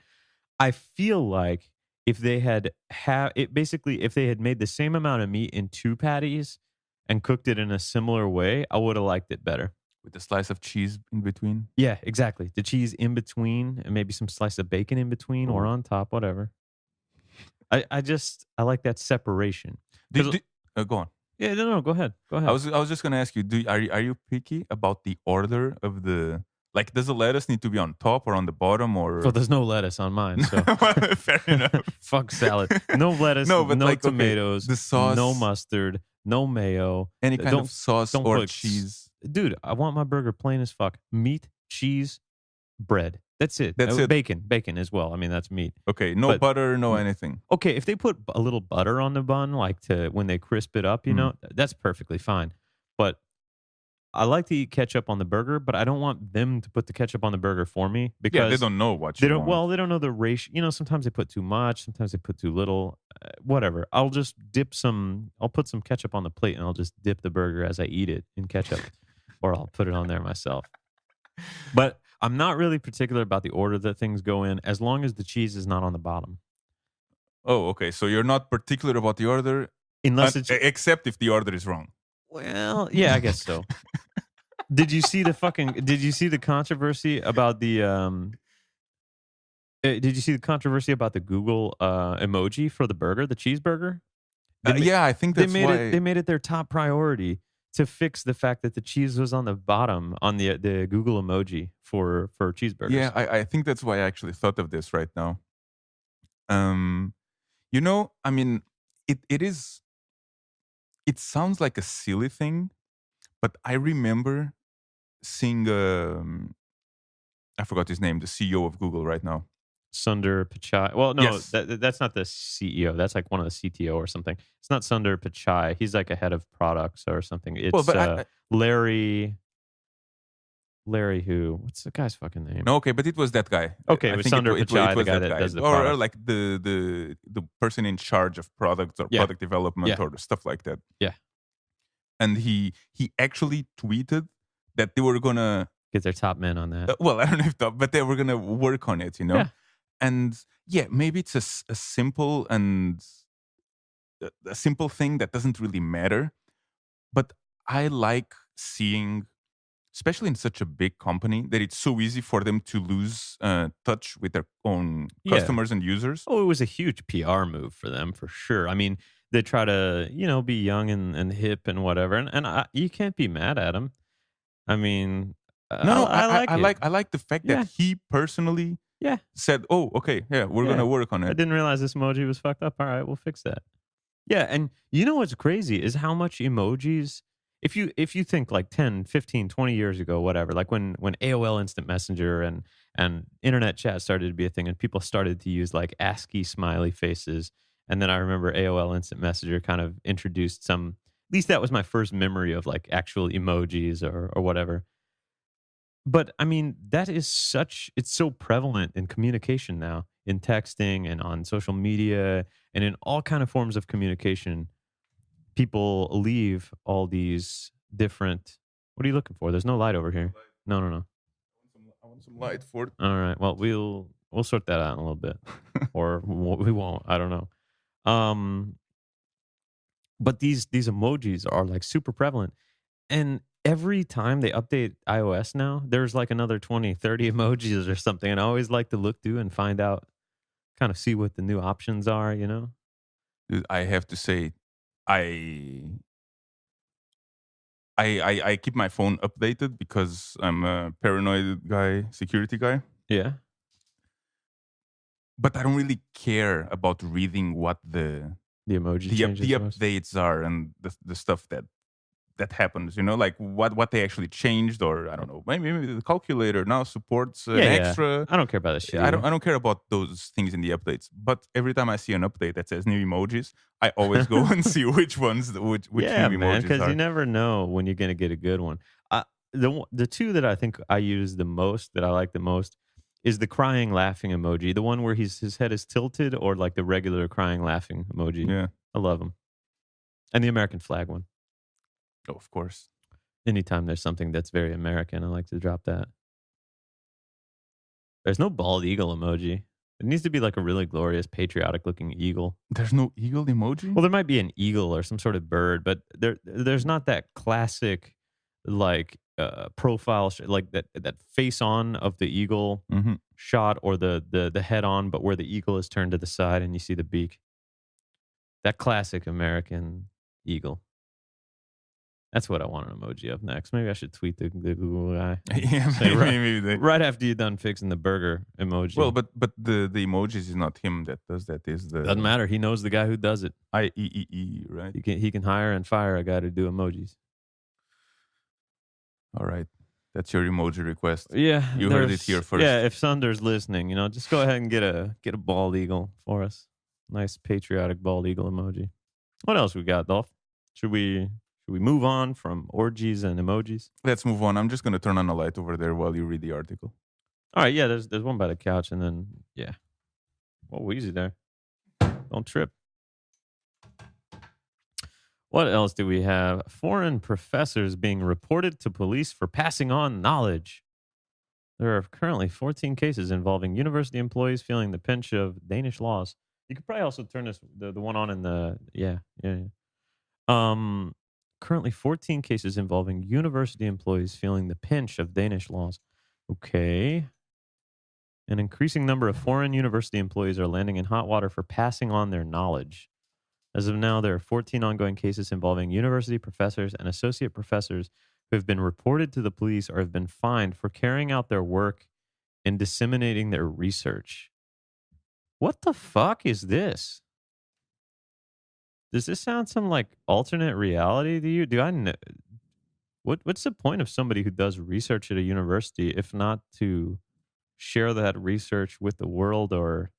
I feel like if they had if they had made the same amount of meat in 2 patties and cooked it in a similar way, I would have liked it better. With a slice of cheese in between? Yeah, exactly. The cheese in between and maybe some slice of bacon in between or on top, whatever. I like that separation. Go on. Yeah, no, go ahead. Go ahead. I was just gonna ask you, are you picky about the order of the, like, does the lettuce need to be on top or on the bottom, or? So there's no lettuce on mine. So fair enough. Fuck salad. No lettuce. No, but no like, okay, tomatoes. the sauce, No mustard. No mayo. any kind of sauce don't or put cheese. Dude, I want my burger plain as fuck. Meat, cheese, bread. That's it. That's it. Bacon as well. I mean, that's meat. Okay, no butter, no anything. Okay, if they put a little butter on the bun, like when they crisp it up, you know, that's perfectly fine. But I like to eat ketchup on the burger, but I don't want them to put the ketchup on the burger for me because they don't know what you want. Well, they don't know the ratio. You know, sometimes they put too much, sometimes they put too little. Whatever. I'll just I'll put some ketchup on the plate and I'll just dip the burger as I eat it in ketchup, or I'll put it on there myself. But I'm not really particular about the order that things go in, as long as the cheese is not on the bottom. Oh, okay. So you're not particular about the order, Unless it's except if the order is wrong. Well, yeah, I guess so. Did you see the controversy about the Did you see the controversy about the Google emoji for the burger, the cheeseburger? Yeah, I think that's why they made it their top priority to fix the fact that the cheese was on the bottom on the Google emoji for cheeseburgers. Yeah, I think that's why I actually thought of this right now. You know, I mean, it sounds like a silly thing, but I remember seeing I forgot his name, the CEO of Google right now. Sundar Pichai. Well, no, Yes. that's not the CEO. That's like one of the CTO or something. It's not Sundar Pichai. He's like a head of products or something. It's Larry who? What's the guy's fucking name? No, okay, but it was that guy. Okay, I it was think Sundar Pichai, the guy that does the or product. like the person in charge of products or product development or stuff like that. Yeah. And he actually tweeted that they were gonna Get their top men on that. well, I don't know if but they were gonna work on it, you know. Yeah. And yeah, maybe it's a simple and a simple thing that doesn't really matter, but I like seeing, especially in such a big company, that it's so easy for them to lose touch with their own customers and users. Oh, it was a huge PR move for them, for sure. I mean, they try to, be young and hip and whatever, and you can't be mad at them. I mean, I like the fact Yeah. that he personally Yeah. said, "Oh, okay, yeah, we're Yeah. gonna work on I it." didn't realize this emoji was fucked up. All right, we'll fix that. Yeah, and you know what's crazy is how much emojis if you think like 10, 15, 20 years ago, whatever, like when AOL Instant Messenger and internet chat started to be a thing and people started to use like ASCII smiley faces. And then I remember AOL Instant Messenger kind of introduced some, at least that was my first memory of like actual emojis or whatever. But I mean, that is it's so prevalent in communication now, in texting and on social media and in all kind of forms of communication. People leave all these different. What are you looking for? There's no light over here. No, no, no. I want some light for it. All right. Well, we'll sort that out in a little bit, or we won't. I don't know. Um, but these emojis are like super prevalent. And every time they update iOS now, there's like another 20, 30 emojis or something. And I always like to look through and find out, kind of see what the new options are, you know? Dude, I have to say, I I keep my phone updated because I'm a paranoid guy, security guy. Yeah. But I don't really care about reading what The emoji changes. the updates are and the stuff that happens. You know, like what they actually changed, or I don't know. Maybe the calculator now supports an Yeah, yeah. extra. I don't care about this shit. I don't care about those things in the updates. But every time I see an update that says new emojis, I always go and see which ones which Yeah, new man, emojis because are. you never know when you're gonna get a good one. The two that I think I use the most, that I like the most, is the crying laughing emoji, the one where his head is tilted, or like the regular crying laughing emoji. Yeah. I love them, and the American flag one. Oh, of course. Anytime there's something that's very American, I like to drop that. There's no bald eagle emoji. It needs to be like a really glorious, patriotic looking eagle. There's no eagle emoji? Well, there might be an eagle or some sort of bird, but there's not that classic like profile like that face on of the eagle Mhm. shot, or the head on, but where the eagle is turned to the side and you see the beak. That classic American eagle. That's what I want an emoji of next. Maybe I should tweet the Google guy. Yeah, Say, maybe they. right after you're done fixing the burger emoji. Well, but the emojis is not him that does that. Is the doesn't matter. He knows the guy who does it. IEEE, right? He can hire and fire a guy to do emojis. All right, that's your emoji request. Yeah, You heard it here first. Yeah, if Sunder's listening, just go ahead and get a bald eagle for us. Nice patriotic bald eagle emoji. What else we got, Dolph? Should we move on from orgies and emojis? Let's move on. I'm just gonna turn on a light over there while you read the article. All right, yeah, there's one by the couch, and then yeah. Whoa, easy there. Don't trip. What else do we have? Foreign professors being reported to police for passing on knowledge. There are currently 14 cases involving university employees feeling the pinch of Danish laws. You could probably also turn the one on in the yeah. Currently 14 cases involving university employees feeling the pinch of Danish laws. Okay. An increasing number of foreign university employees are landing in hot water for passing on their knowledge. As of now, there are 14 ongoing cases involving university professors and associate professors who have been reported to the police or have been fined for carrying out their work and disseminating their research. What the fuck is this? Does this sound some like alternate reality to you? Do I know? What's the point of somebody who does research at a university if not to share that research with the world or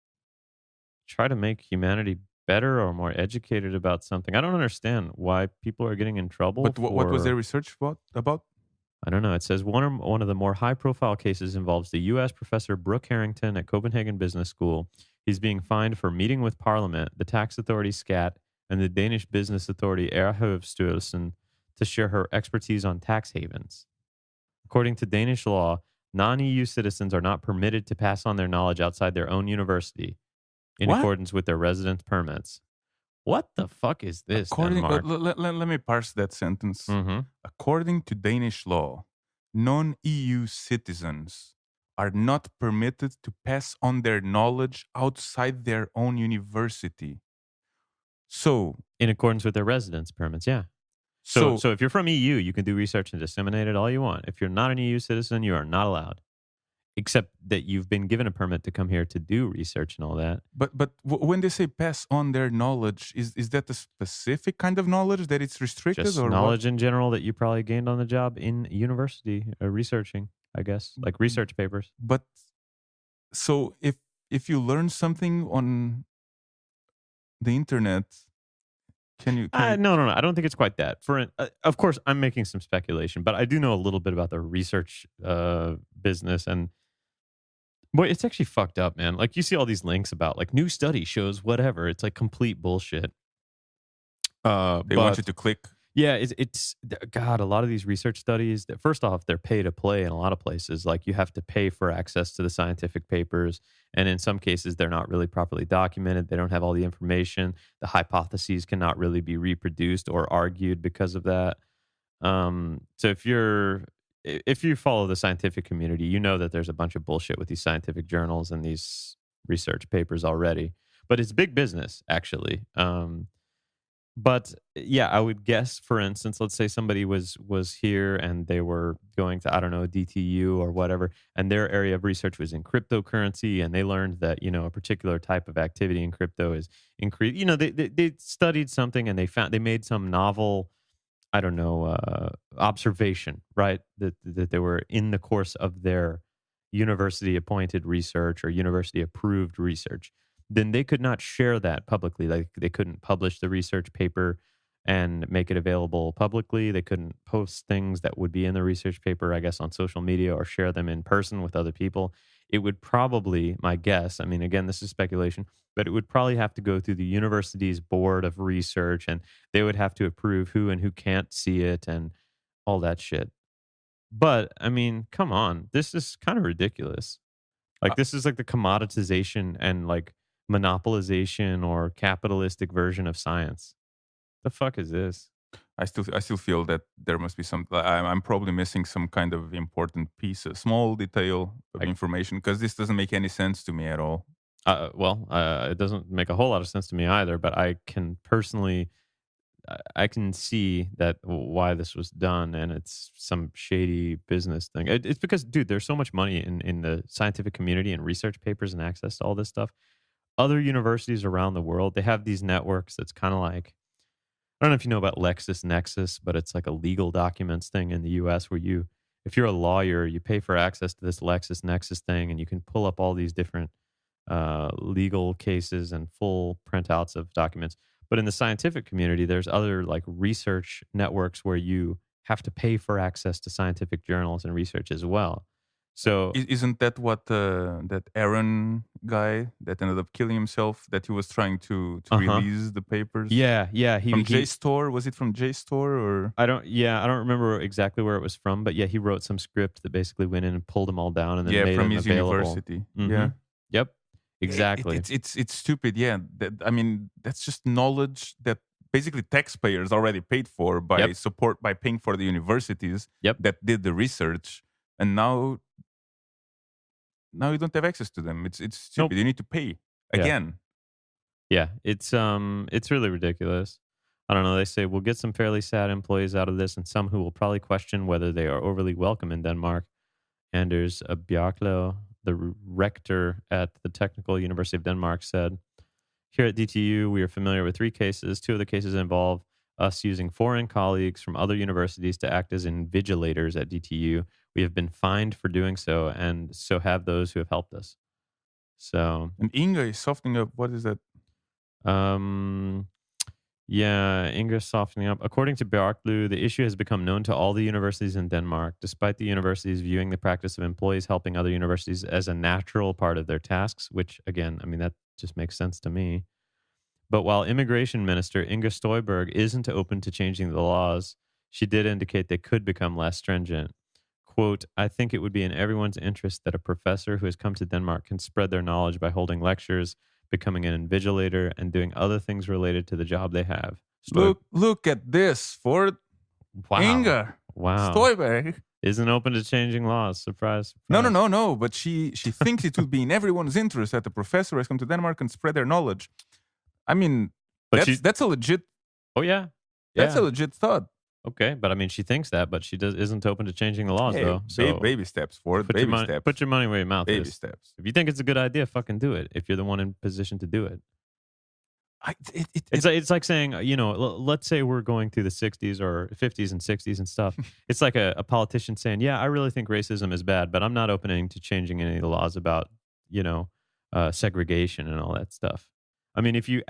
try to make humanity better or more educated about something? I don't understand why people are getting in trouble. But what was their research about? I don't know. It says one of the more high-profile cases involves the U.S. professor Brooke Harrington at Copenhagen Business School. He's being fined for meeting with Parliament, the tax authority SCAT, and the Danish business authority Erhvervsstyrelsen to share her expertise on tax havens. According to Danish law, non-EU citizens are not permitted to pass on their knowledge outside their own university in accordance with their residence permits. What the fuck is this, Denmark? Let me parse that sentence. Mm-hmm. According to Danish law, non-EU citizens are not permitted to pass on their knowledge outside their own university. So, in accordance with their residence permits, yeah. So if you're from EU, you can do research and disseminate it all you want. If you're not an EU citizen, you are not allowed. except that you've been given a permit to come here to do research and all that. But when they say pass on their knowledge, is that a specific kind of knowledge that it's restricted, Just or what? knowledge in general that you probably gained on the job in university, researching, I guess, like research papers. But so if you learn something on the internet, can you No. I don't think it's quite that. Of course, I'm making some speculation, but I do know a little bit about the research business, and boy, it's actually fucked up, man. Like you see all these links about like new study shows whatever. It's like complete bullshit. they want you to click? Yeah, it's God. A lot of these research studies, first off, they're pay to play in a lot of places. Like you have to pay for access to the scientific papers, and in some cases, they're not really properly documented. They don't have all the information. The hypotheses cannot really be reproduced or argued because of that. So if you follow the scientific community, you know that there's a bunch of bullshit with these scientific journals and these research papers already. But it's big business, actually. But yeah, I would guess, for instance, let's say somebody was here and they were going to, I don't know, DTU or whatever, and their area of research was in cryptocurrency, and they learned that, you know, a particular type of activity in crypto is increased. You know, they studied something and they made some novel, I don't know, observation, right? That they were in the course of their university appointed research or university approved research, then they could not share that publicly. Like they couldn't publish the research paper and make it available publicly. They couldn't post things that would be in the research paper, I guess, on social media or share them in person with other people. It would probably, my guess, I mean, again, this is speculation, but it would probably have to go through the university's board of research, and they would have to approve who and who can't see it and all that shit. But I mean, come on, this is kind of ridiculous. Like this is like the commoditization and like monopolization or capitalistic version of science. The fuck is this? I still feel that there must be some. I'm probably missing some kind of important piece, a small detail of information, because this doesn't make any sense to me at all. It doesn't make a whole lot of sense to me either. But I can personally, I can see that why this was done, and it's some shady business thing. It's because, dude, there's so much money in the scientific community and research papers and access to all this stuff. Other universities around the world, they have these networks that's kind of like, I don't know if you know about LexisNexis, but it's like a legal documents thing in the US where if you're a lawyer, you pay for access to this LexisNexis thing, and you can pull up all these different legal cases and full printouts of documents. But in the scientific community, there's other like research networks where you have to pay for access to scientific journals and research as well. So Isn't that what that Aaron guy that ended up killing himself, that he was trying to release the papers? Yeah. From JSTOR? Was it from JSTOR or? I don't remember exactly where it was from, but yeah, he wrote some script that basically went in and pulled them all down and then made from them his available. university. Mm-hmm. Yeah. Yep. Exactly. It's stupid. Yeah. I mean, that's just knowledge that basically taxpayers already paid for by by paying for the universities that did the research, and now you don't have access to them. It's stupid. Nope. You need to pay again. Yeah, it's really ridiculous. I don't know. They say we'll get some fairly sad employees out of this, and some who will probably question whether they are overly welcome in Denmark. Anders Bjarklo, the rector at the Technical University of Denmark, said, "Here at DTU, we are familiar with 3 cases. 2 of the cases involve us using foreign colleagues from other universities to act as invigilators at DTU. We have been fined for doing so, and so have those who have helped us." So, and Inga is softening up. What is that? Yeah, Inga is softening up. According to Bjarklu, the issue has become known to all the universities in Denmark, despite the universities viewing the practice of employees helping other universities as a natural part of their tasks, which, again, I mean, that just makes sense to me. But while Immigration Minister Inga Støjberg isn't open to changing the laws, she did indicate they could become less stringent. Quote, "I think it would be in everyone's interest that a professor who has come to Denmark can spread their knowledge by holding lectures, becoming an invigilator, and doing other things related to the job they have." Look at this, Ford. Wow. Inga Støjberg isn't open to changing laws. Surprise, surprise. No. But she thinks it would be in everyone's interest that the professor has come to Denmark and spread their knowledge. I mean, that's a legit. Oh yeah, that's a legit thought. Okay, but I mean, she thinks that, but she isn't open to changing the laws, Hey, though. So baby steps forward, put your baby money steps, put your money where your mouth baby is. steps. If you think it's a good idea, fucking do it. If you're the one in position to do it. It's like saying, let's say we're going through the 60s or 50s and 60s and stuff. It's like a politician saying, yeah, I really think racism is bad, but I'm not opening to changing any of the laws about, segregation and all that stuff. I mean, if you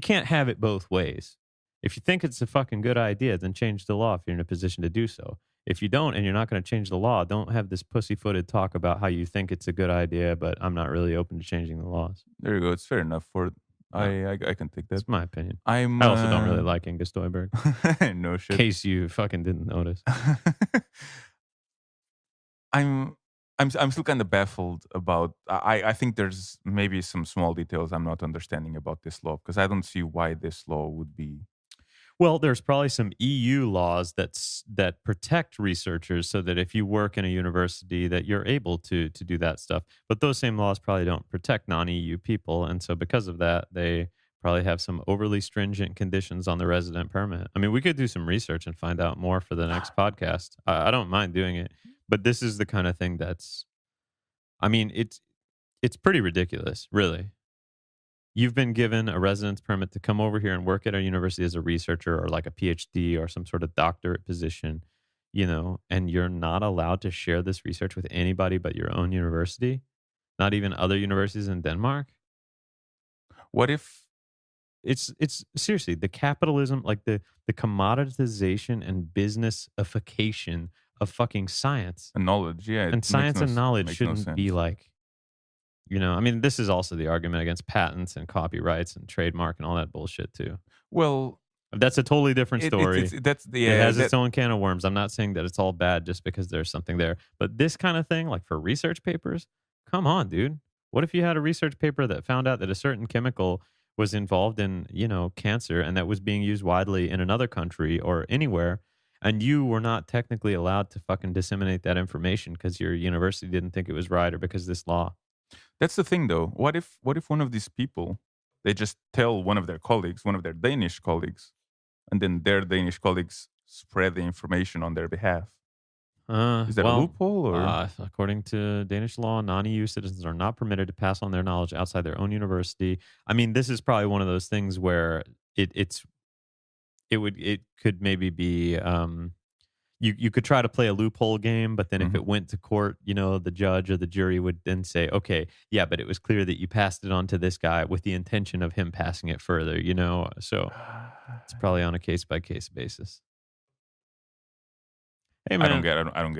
can't have it both ways. If you think it's a fucking good idea, then change the law if you're in a position to do so. If you don't and you're not going to change the law, don't have this pussyfooted talk about how you think it's a good idea, but I'm not really open to changing the laws. There you go. It's fair enough for No. I can take that. That's my opinion. I'm I also don't really like Inga Stuyberg. no In shit. case you fucking didn't notice. I'm still kind of baffled about. I think there's maybe some small details I'm not understanding about this law, because I don't see why this law would be. Well, there's probably some EU laws that protect researchers, so that if you work in a university, that you're able to do that stuff. But those same laws probably don't protect non-EU people, and so because of that, they probably have some overly stringent conditions on the resident permit. I mean, we could do some research and find out more for the next podcast. I don't mind doing it, but this is the kind of thing that's. I mean, it's pretty ridiculous, really. You've been given a residence permit to come over here and work at our university as a researcher or like a PhD or some sort of doctorate position, and you're not allowed to share this research with anybody but your own university, not even other universities in Denmark. What if It's seriously the capitalism, like the commoditization and businessification of fucking science knowledge? Yeah, and science and knowledge shouldn't be like. I mean, this is also the argument against patents and copyrights and trademark and all that bullshit too. Well, That's a totally different story. It has its own can of worms. I'm not saying that it's all bad just because there's something there. But this kind of thing, like for research papers, come on, dude. What if you had a research paper that found out that a certain chemical was involved in, cancer, and that was being used widely in another country or anywhere, and you were not technically allowed to fucking disseminate that information because your university didn't think it was right or because of this law? That's the thing, though. What if one of these people, they just tell one of their colleagues, one of their Danish colleagues, and then their Danish colleagues spread the information on their behalf? Is that a loophole? Or According to Danish law, non-EU citizens are not permitted to pass on their knowledge outside their own university. I mean, this is probably one of those things where it could maybe be. You could try to play a loophole game, but then if it went to court, the judge or the jury would then say, okay, yeah, but it was clear that you passed it on to this guy with the intention of him passing it further, so it's probably on a case-by-case basis. Hey, man. I don't get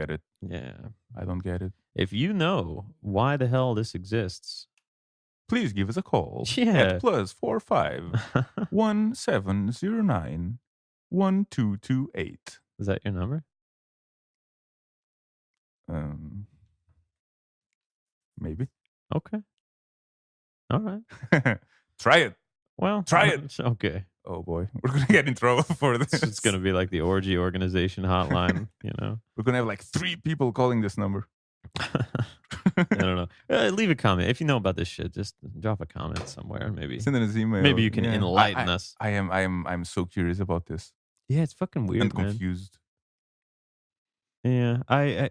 it. Yeah. I don't get it. If you know why the hell this exists, please give us a call. Yeah. At +45 1709 1228. Is that your number? Maybe. Okay. All right. Try it. Well, try it. Okay. Oh boy, we're gonna get in trouble for this. It's gonna be like the orgy organization hotline. We're gonna have like 3 people calling this number. I don't know. Leave a comment if you know about this shit. Just drop a comment somewhere. Maybe send an email. Maybe you can enlighten us. I'm so curious about this. Yeah, it's fucking weird. And confused. Man. Yeah,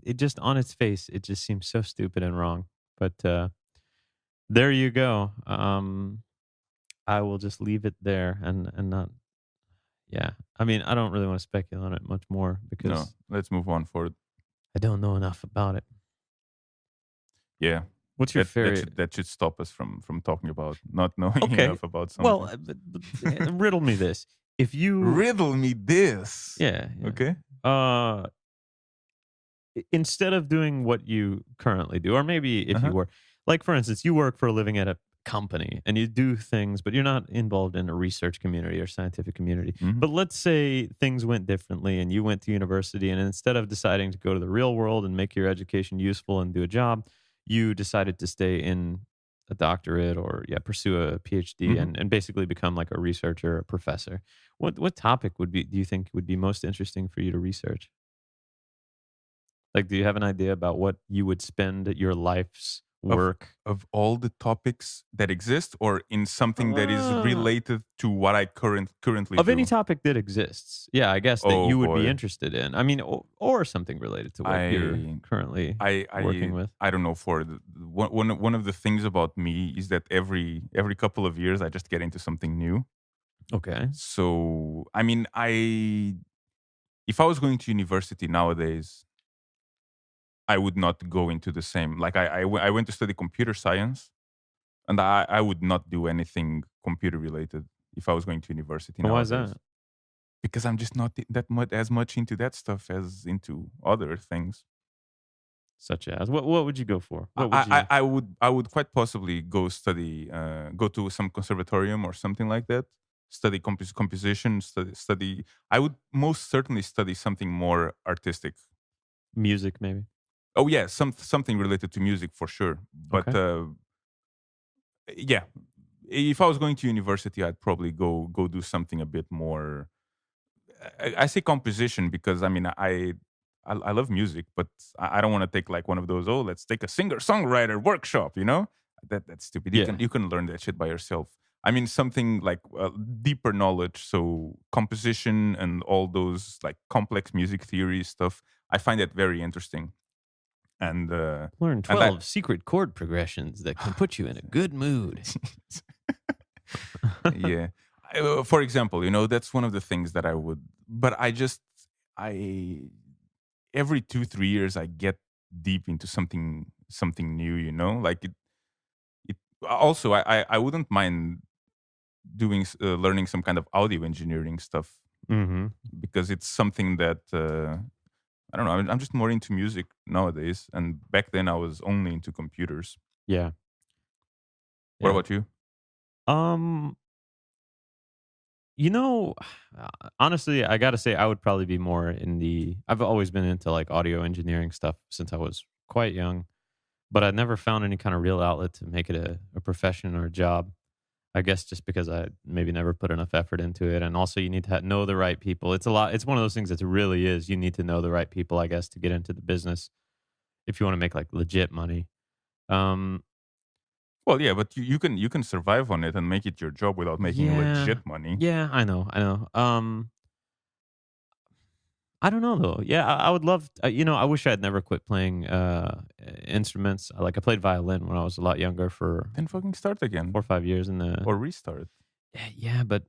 it just on its face, it just seems so stupid and wrong. But there you go. I will just leave it there and not. Yeah, I mean, I don't really want to speculate on it much more because no. Let's move on forward. I don't know enough about it. Yeah. What's your favorite? That should stop us from talking about not knowing enough about something. Well, riddle me this. If you riddle me this, yeah. Okay. Instead of doing what you currently do, or maybe if you were, like for instance, you work for a living at a company and you do things, but you're not involved in a research community or scientific community. But let's say things went differently and you went to university, and instead of deciding to go to the real world and make your education useful and do a job, you decided to stay in a doctorate or pursue a PhD and basically become like a researcher, a professor. What topic do you think would be most interesting for you to research? Like, do you have an idea about what you would spend your life's work. Of all the topics that exist, or in something that is Uh, related to what I currently of any do? topic that exists. Yeah, I guess that Oh you would be boy. interested in. I mean, or something related to what you're I currently I working I with. I don't know. For one of the things about me is that every couple of years I just get into something new. Okay. So I mean, I if I was going to university nowadays, I would not go into the same. Like I went to study computer science, and I would not do anything computer related if I was going to university Well, why is nowadays, that? because I'm just not that much as much into that stuff as into other things. Such as what would you go for? What would you? I would quite possibly go study go to some conservatorium or something like that. Study composition. Study. I would most certainly study something more artistic. Music, maybe. Oh yeah, something related to music for sure. But Okay. yeah, if I was going to university, I'd probably go do something a bit more. I say composition because I mean I love music, but I don't want to take like one of those. Oh, let's take a singer songwriter workshop. You know, that's stupid. Yeah. You can learn that shit by yourself. I mean something like deeper knowledge. So composition and all those like complex music theory stuff. I find that very interesting. And Learn and that 12 secret chord progressions that can put you in a good mood. yeah. For example, you know, that's one of the things that I would, but I every 2 3 years I get deep into something new. You know, like it. Also, I wouldn't mind doing learning some kind of audio engineering stuff Mm-hmm. because it's something that I don't know. I'm just more into music nowadays, and back then I was only into computers. Yeah. What Yeah. about you? Um, you know, honestly, I gotta say I would probably be more in the I've always been into like audio engineering stuff since I was quite young, but I never found any kind of real outlet to make it a profession or a job. I guess just because I maybe never put enough effort into it, and also you need to know the right people. It's a lot. It's one of those things that really is. You need to know the right people, I guess, to get into the business if you want to make like legit money. Um, Well, yeah, but you can survive on it and make it your job without making yeah, legit money. yeah, I know. I don't know though. Yeah, I would love. I wish I had never quit playing instruments. Like I played violin when I was a lot younger for Then fucking start again 4 or 5 years in the. or restart. Yeah, but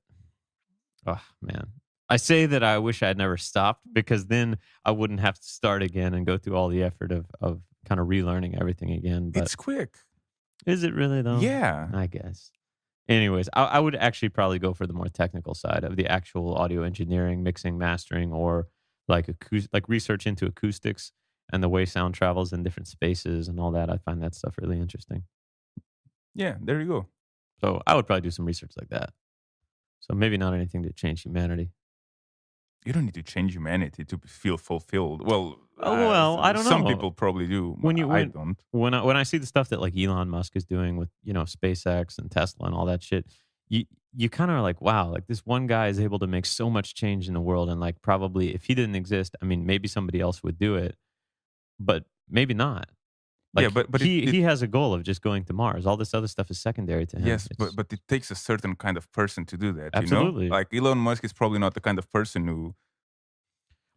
oh man. I say that I wish I had never stopped because then I wouldn't have to start again and go through all the effort of kind of relearning everything again. But It's quick. is it really though? Yeah. I guess. Anyways, I would actually probably go for the more technical side of the actual audio engineering, mixing, mastering, or like like research into acoustics and the way sound travels in different spaces and all that. I find that stuff really interesting. Yeah, there you go. So I would probably do some research like that. So maybe not anything to change humanity. You don't need to change humanity to feel fulfilled. Well, Oh well, I don't some know. people probably do. When you I don't. when I see the stuff that like Elon Musk is doing with SpaceX and Tesla and all that shit, you you kind of are like, wow, like this one guy is able to make so much change in the world, and like probably if he didn't exist, I mean, maybe somebody else would do it, but maybe not. Yeah, Like but it he has a goal of just going to Mars. All this other stuff is secondary to him. yes, It's but it takes a certain kind of person to do that. You know, absolutely, like Elon Musk is probably not the kind of person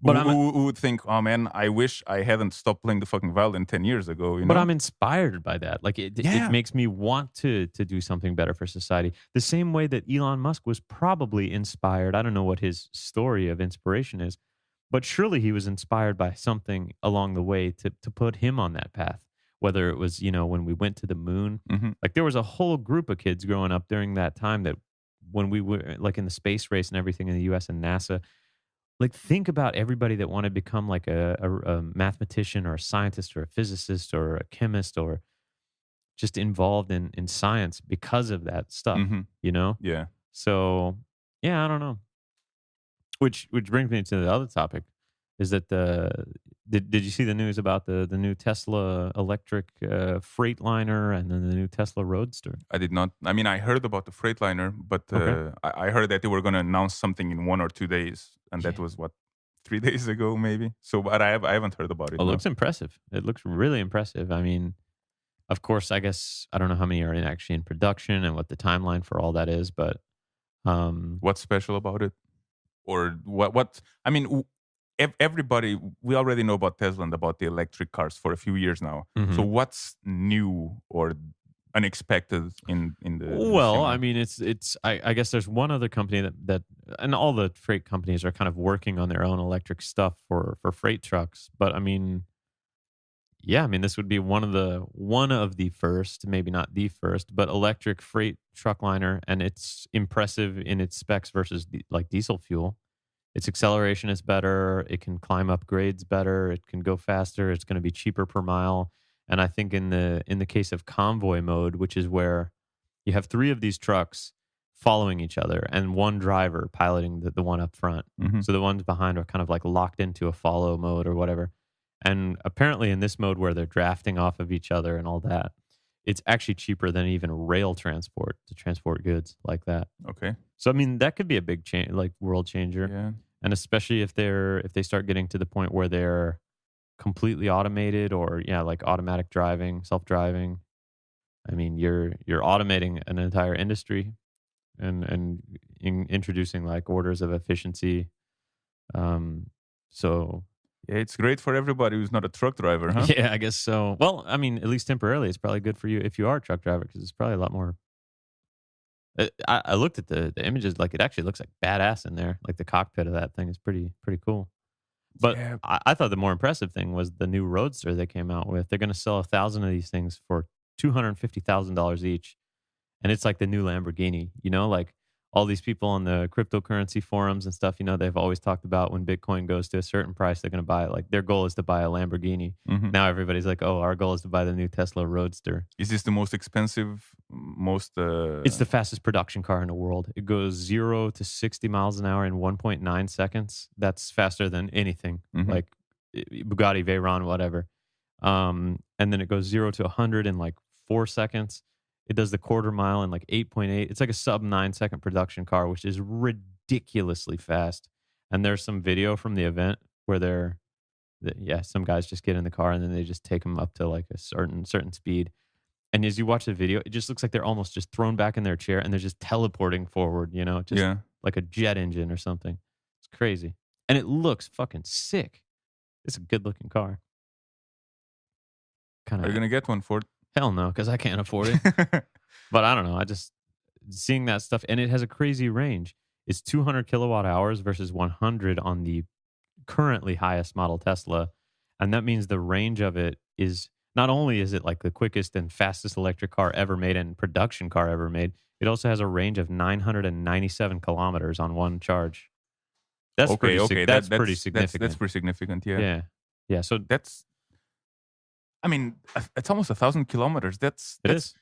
but I'm who would think, oh man, I wish I hadn't stopped playing the fucking violin 10 years ago. You But know? I'm inspired by that. Like it Yeah. makes me want to do something better for society. The same way that Elon Musk was probably inspired. I don't know what his story of inspiration is, but surely he was inspired by something along the way to put him on that path. Whether it was, when we went to the moon, Hmm. like there was a whole group of kids growing up during that time that when we were like in the space race and everything in the US and NASA, like, think about everybody that wanted to become like a mathematician or a scientist or a physicist or a chemist or just involved in science because of that stuff, Hmm. you know? Yeah. So, yeah, I don't know. Which brings me to the other topic is that did you see the news about the new Tesla electric Freightliner and then the new Tesla Roadster? I did not. I mean, I heard about the Freightliner, but Okay. I heard that they were going to announce something in 1 or 2 days, and that Yeah. was what 3 days ago, maybe. So, but I haven't heard about it. It No. looks impressive. It looks really impressive. I mean, Of course, I guess I don't know how many are actually in production and what the timeline for all that is, but um, What's special about it? Or what I mean, everybody, we already know about Tesla and about the electric cars for a few years now. So mhm. what's new or unexpected in the Well, I semi? mean, I guess there's one other company that and all the freight companies are kind of working on their own electric stuff for freight trucks. But I mean, yeah, I mean, this would be one of the first, maybe not the first, but electric freight truck liner, and it's impressive in its specs versus like diesel fuel. Its acceleration is better. It can climb up grades better. It can go faster. It's going to be cheaper per mile. And I think in the case of convoy mode, which is where you have three of these trucks following each other and one driver piloting the one up front. Hmm. So the ones behind are kind of like locked into a follow mode or whatever. And apparently in this mode where they're drafting off of each other and all that, it's actually cheaper than even rail transport to transport goods like that. Okay. So I mean that could be a big change, like world changer, Yeah. and especially if they start getting to the point where they're completely automated or yeah, like automatic driving, self driving. I mean, you're automating an entire industry and introducing like orders of efficiency. Um, so Yeah, it's great for everybody who's not a truck driver, huh? yeah, I guess so. Well, I mean, at least temporarily, it's probably good for you if you are a truck driver because it's probably a lot more. I looked at the images, like it actually looks like badass in there. Like the cockpit of that thing is pretty cool. But Yeah. I thought the more impressive thing was the new Roadster they came out with. They're going to sell 1,000 of these things for $250,000 each, and it's like the new Lamborghini. Like all these people on the cryptocurrency forums and stuff. They've always talked about when Bitcoin goes to a certain price, they're going to buy it. Like their goal is to buy a Lamborghini. Hmm. Now everybody's like, oh, our goal is to buy the new Tesla Roadster. Is this the most expensive, most? It's the fastest production car in the world. It goes 0 to 60 miles an hour in 1.9 seconds. That's faster than anything, Mhm. like Bugatti Veyron, whatever. And then it goes 0 to 100 in like 4 seconds. It does the quarter mile in like 8.8. It's like a sub 9-second production car, which is ridiculously fast. And there's some video from the event where yeah, some guys just get in the car and then they just take them up to like a certain speed. And as you watch the video, it just looks like they're almost just thrown back in their chair and they're just teleporting forward, just Yeah. like a jet engine or something. It's crazy. And it looks fucking sick. It's a good looking car. Kind Are you of gonna get one for hell no, because I can't afford it. it? But I don't know. I just seeing that stuff, and it has a crazy range. It's 200 kilowatt hours versus 100 on the currently highest model Tesla. And that means the range of it is not only is it like the quickest and fastest electric car ever made and production car ever made, it also has a range of 997 kilometers on one charge. That's Okay, okay. that's That pretty that's significant. pretty significant. Yeah. Yeah. Yeah. So That's. I mean, it's almost 1,000 kilometers. it That's. is.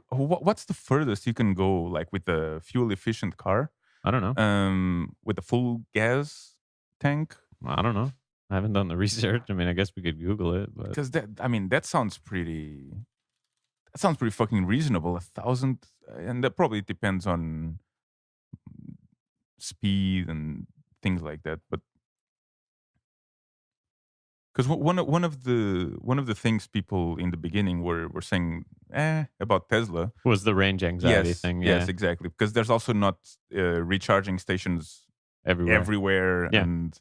What's the furthest you can go, like with a fuel efficient car? I don't know. With a full gas tank. I don't know. I haven't done the research. I mean, I guess we could Google it, but Because I mean, that sounds pretty. That sounds pretty fucking reasonable. 1,000, and that probably depends on speed and things like that. But because one of the things people in the beginning were saying about Tesla. was the range anxiety Yes, thing. yes, Yeah. exactly. Because there's also not recharging stations Everywhere. everywhere, Yeah. and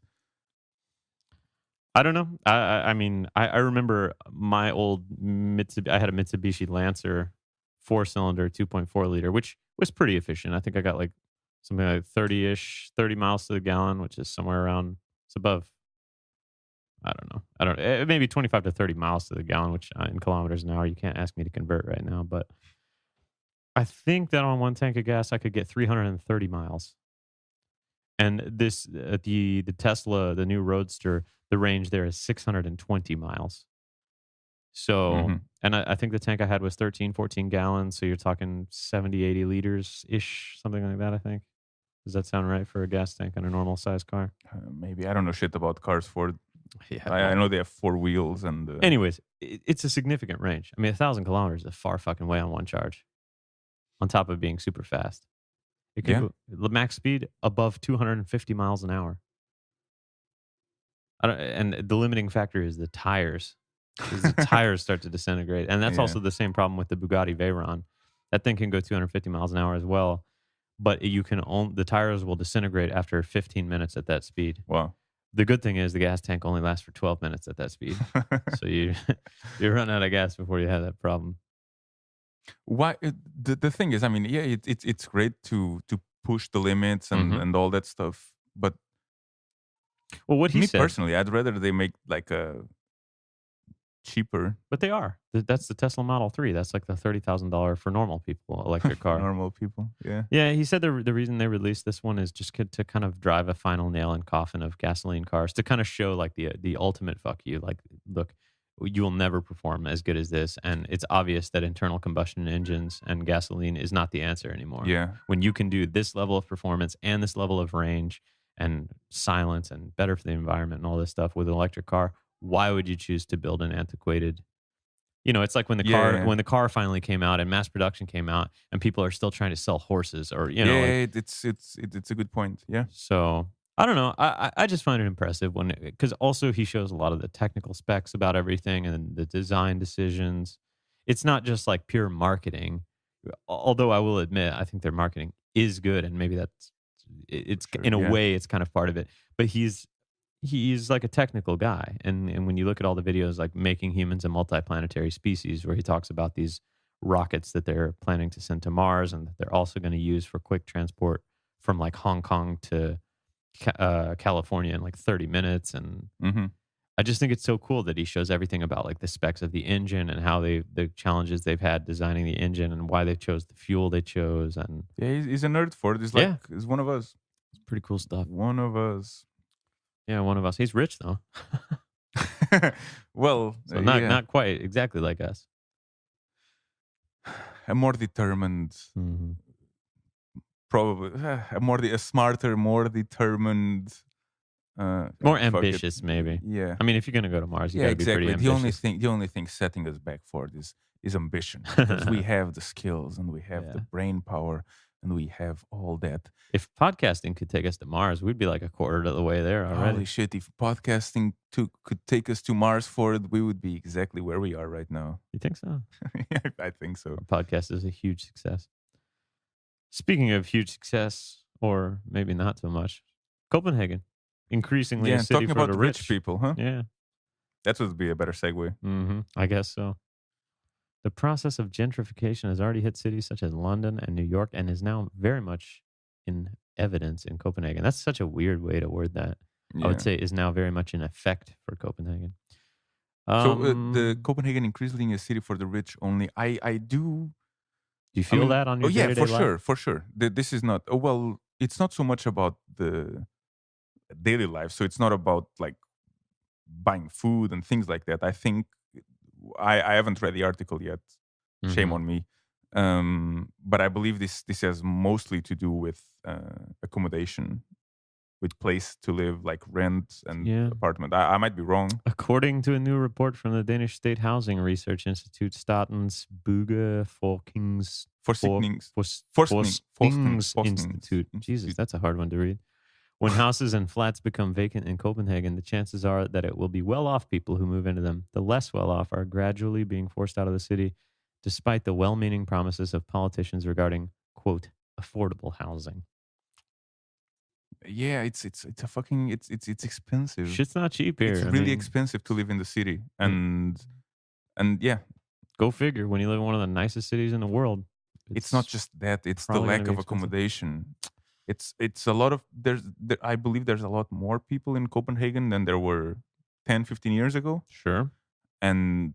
I don't know. I mean, I remember my old Mitsubishi. I had a Mitsubishi Lancer 4-cylinder 2.4 liter, which was pretty efficient. I think I got like something like 30 miles to the gallon, which is somewhere around, it's above, I don't know. Maybe 25 to 30 miles to the gallon, which in kilometers an hour, you can't ask me to convert right now. But I think that on one tank of gas, I could get 330 miles. And this, the Tesla, the new Roadster, the range there is 620 miles. So, mhm. and I think the tank I had was 13, 14 gallons. So you're talking 70, 80 liters ish, something like that, I think. Does that sound right for a gas tank on a normal size car? Maybe I don't know shit about cars. For Yeah. I know they have four wheels and Anyways, it's a significant range. I mean, 1,000 kilometers is a far fucking way on one charge, on top of being super fast. It could yeah. go the max speed above 250 miles an hour. And the limiting factor is the tires. because the tires start to disintegrate. And that's Yeah. also the same problem with the Bugatti Veyron. That thing can go 250 miles an hour as well, but the tires will disintegrate after 15 minutes at that speed. Wow. The good thing is the gas tank only lasts for 12 minutes at that speed. So you run out of gas before you have that problem. Why? The thing is, I mean, yeah, it's great to push the limits and all that stuff. But Well, what he me said, personally, I'd rather they make like a cheaper but they are. That's the Tesla Model 3. That's like the $30,000 for normal people electric car. normal people. Yeah. Yeah, he said the reason they released this one is just to kind of drive a final nail in coffin of gasoline cars, to kind of show like the ultimate fuck you. Like, look, you will never perform as good as this, and it's obvious that internal combustion engines and gasoline is not the answer anymore. Yeah. When you can do this level of performance and this level of range and silence and better for the environment and all this stuff with an electric car, why would you choose to build an antiquated? It's like when the car finally came out and mass production came out, and people are still trying to sell horses, or it's a good point. Yeah. So I don't know. I just find it impressive because also he shows a lot of the technical specs about everything and the design decisions. It's not just like pure marketing, although I will admit I think their marketing is good, and maybe it's Sure, in a yeah. way it's kind of part of it. But he's like a technical guy, and when you look at all the videos like Making Humans a Multiplanetary Species, where he talks about these rockets that they're planning to send to Mars and that they're also going to use for quick transport from like Hong Kong to California in like 30 minutes. And Hmm. I just think it's so cool that he shows everything about like the specs of the engine and how the challenges they've had designing the engine and why they chose the fuel they chose. And Yeah, he's a nerd for it. He's Yeah. like, he's one of us. it's pretty cool stuff. One of us. Yeah, one of us. He's rich though. Well, So yeah, not quite exactly like us. a more determined, Mm-hmm. probably a smarter, more determined, More fuck it. ambitious, maybe. Yeah, I mean, if you're going to go to Mars, you yeah, got to be pretty exactly. ambitious. The only thing setting us back for this is ambition, because we have the skills and we have the Yeah. brain power and we have all that. If podcasting could take us to Mars, we'd be like a quarter of the way there already. Holy shit! If podcasting could take us to Mars for it, we would be exactly where we are right now. You think so? Yeah, I think so. Our podcast is a huge success. Speaking of huge success, or maybe not so much, Copenhagen, increasingly Yeah, a city talking for about the rich people, huh? Yeah, That would be a better segue. I guess so. The process of gentrification has already hit cities such as London and New York and is now very much in evidence in Copenhagen. That's such a weird way to word that. Yeah. I would say is now very much in effect for Copenhagen. So the Copenhagen increasingly a city for the rich only. I do. Do you feel that on your yeah, day-to-day life? for sure. This is not. Oh, well, it's not so much about the daily life. So it's not about like buying food and things like that. I think I haven't read the article yet. Shame Mhm. on me. But I believe this has mostly to do with accommodation, with place to live, like rent and Yeah. apartment. I might be wrong. According to a new report from the Danish State Housing Research Institute, Statens Byggeforsknings Forsknings Institute. Jesus, that's a hard one to read. When houses and flats become vacant in Copenhagen, the chances are that it will be well-off people who move into them. The less well-off are gradually being forced out of the city, despite the well-meaning promises of politicians regarding, quote, affordable housing. Yeah, it's a fucking it's expensive. Shit's not cheap here. It's I really mean, expensive to live in the city, and yeah, go figure. When you live in one of the nicest cities in the world, it's not just that. It's the probably gonna lack be of expensive. accommodation. It's a lot of I believe there's a lot more people in Copenhagen than there were 10, 15 years ago, Sure. and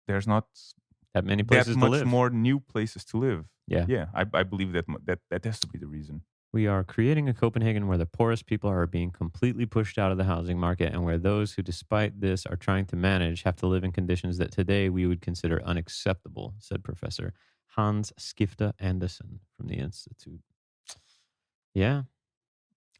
there's not That many that places to much live. more new places to live. Yeah. Yeah, I believe that has to be the reason. We are creating a Copenhagen where the poorest people are being completely pushed out of the housing market and where those who, despite this, are trying to manage have to live in conditions that today we would consider unacceptable, said Professor Hans Skifter Andersen from the Institute. Yeah.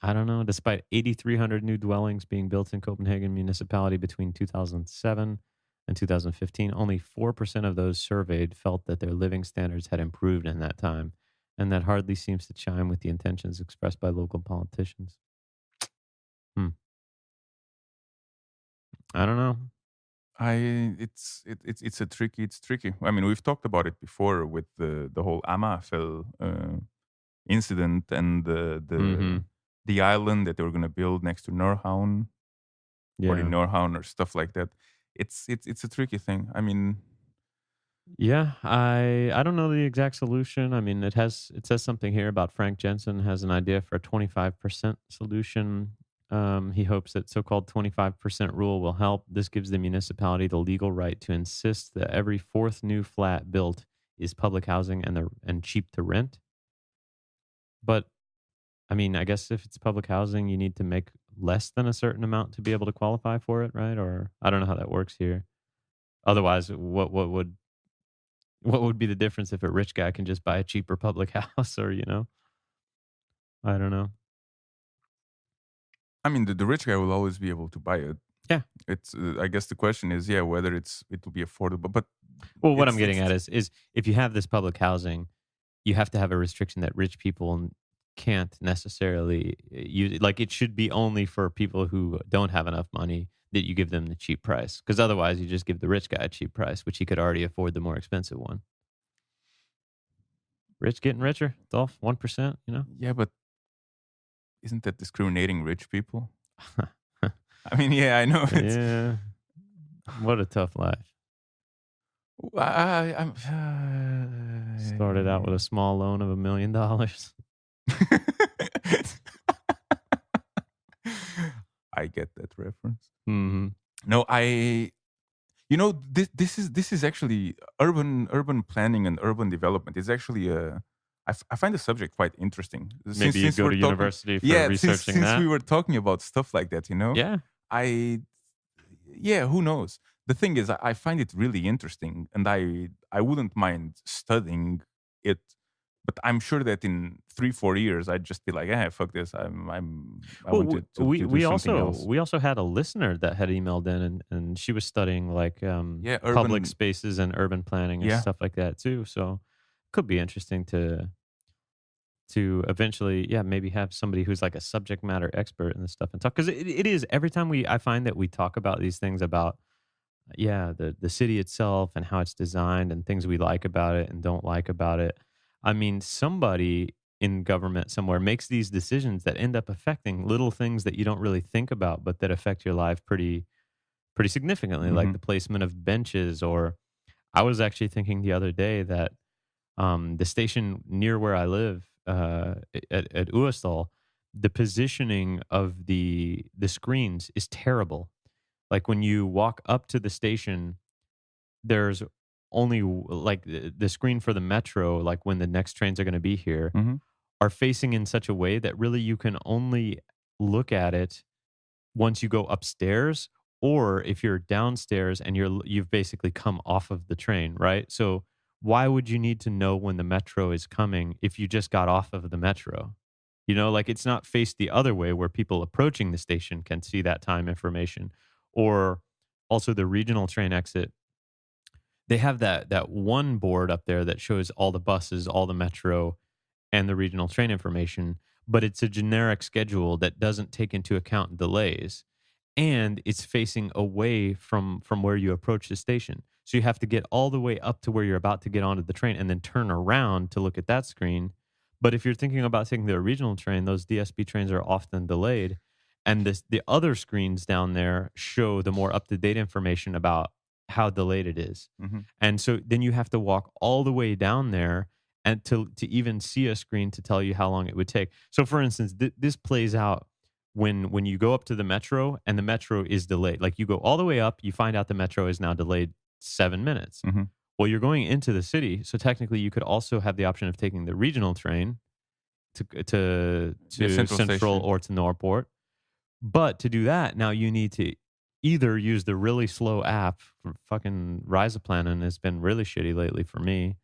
I don't know. Despite 8,300 new dwellings being built in Copenhagen municipality between 2007 and 2015, only 4% of those surveyed felt that their living standards had improved in that time. And that hardly seems to chime with the intentions expressed by local politicians. I don't know. It's it's tricky. I mean, we've talked about it before with the whole Amafel incident and Mm-hmm. the island that they were going to build next to Norhaun or in Yeah. Norhaun or stuff like that. It's a tricky thing. I mean, Yeah, I don't know the exact solution. I mean, it says something here about Frank Jensen has an idea for a 25% solution. He hopes that so-called 25% rule will help. This gives the municipality the legal right to insist that every fourth new flat built is public housing and cheap to rent. But I mean, I guess if it's public housing, you need to make less than a certain amount to be able to qualify for it, right? Or I don't know how that works here. Otherwise, what would be the difference if a rich guy can just buy a cheaper public house or, I don't know. I mean, the rich guy will always be able to buy it. Yeah. It's I guess the question is, yeah, whether it will be affordable. But Well, what I'm getting at it's is if you have this public housing, you have to have a restriction that rich people can't necessarily use. Like it should be only for people who don't have enough money that you give them the cheap price. Because otherwise, you just give the rich guy a cheap price, which he could already afford the more expensive one. Rich getting richer. It's all 1%, yeah, but isn't that discriminating rich people? I mean, yeah, I know it's. Yeah. What a tough life. I'm. Started out with a small loan of $1 million. I get that reference. Mm-hmm. No, this is actually urban planning and urban development is actually I find the subject quite interesting. Maybe you go to university for researching since that. we were talking about stuff like that, Yeah. I yeah, who knows? The thing is, I find it really interesting, and I wouldn't mind studying it. But I'm sure that in 3-4 years, I'd just be like, fuck this. I Well, want to do we something also else. we also had a listener that had emailed in and she was studying like Yeah, public urban. spaces and urban planning and Yeah. stuff like that too. So could be interesting to eventually, yeah, maybe have somebody who's like a subject matter expert in this stuff and talk because it is every time I find that we talk about these things about yeah, the city itself and how it's designed and things we like about it and don't like about it. I mean, somebody in government somewhere makes these decisions that end up affecting little things that you don't really think about, but that affect your life pretty significantly, like Hmm. the placement of benches. Or I was actually thinking the other day that the station near where I live at Uastal, the positioning of the screens is terrible. Like when you walk up to the station, there's only like the screen for the metro, like when the next trains are going to be here, Hmm. are facing in such a way that really you can only look at it once you go upstairs, or if you're downstairs and you've basically come off of the train, right? So why would you need to know when the metro is coming if you just got off of the metro? Like it's not faced the other way where people approaching the station can see that time information. Or also the regional train exit, they have that one board up there that shows all the buses, all the metro, and the regional train information, but it's a generic schedule that doesn't take into account delays, and it's facing away from where you approach the station. So you have to get all the way up to where you're about to get onto the train and then turn around to look at that screen. But if you're thinking about taking the regional train, those DSB trains are often delayed, and the other screens down there show the more up to date information about how delayed it is. Hmm. And so then you have to walk all the way down there and to even see a screen to tell you how long it would take. So for instance, this plays out when you go up to the metro and the metro is delayed. Like you go all the way up, you find out the metro is now delayed 7 minutes. Hmm. Well, you're going into the city, so technically you could also have the option of taking the regional train Yeah, to Central Central Station. or to Northport. But to do that, now you need to either use the really slow app for fucking Risaplan, and it's been really shitty lately for me,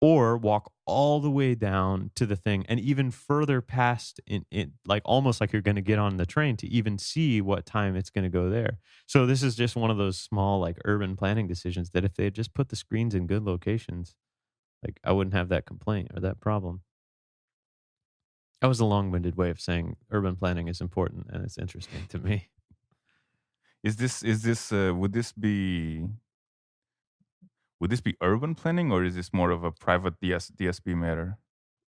or walk all the way down to the thing and even further past in like almost like you're going to get on the train to even see what time it's going to go there. So this is just one of those small like urban planning decisions that if they had just put the screens in good locations, like I wouldn't have that complaint or that problem. That was a long-winded way of saying urban planning is important and it's interesting to me. Is this would this be urban planning, or is this more of a private DSP matter?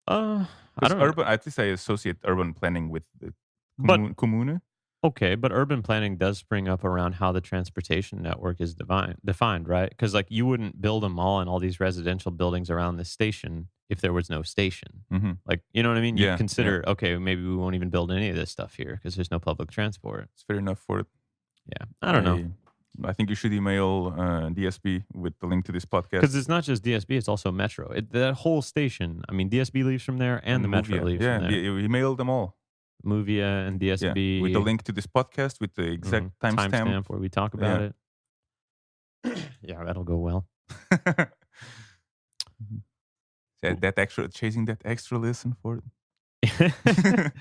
I Because don't know. urban, at least I associate urban planning with the But commune. okay, but urban planning does spring up around how the transportation network is defined, right? Because like you wouldn't build a mall and all these residential buildings around the station if there was no station. Mm-hmm. Like, you know what I mean? You'd Yeah, consider, okay, maybe we won't even build any of this stuff here because there's no public transport. it's fair enough for it. Yeah, I don't know. I think you should email DSB with the link to this podcast. Because it's not just DSB, it's also Metro. That whole station, I mean, DSB leaves from there and the Metro Movia. leaves Yeah, from there. we emailed them all. Movia and DSB. Yeah, with the link to this podcast with the exact timestamp where we talk about it. Yeah, that'll go well. that extra chasing that extra listen for it.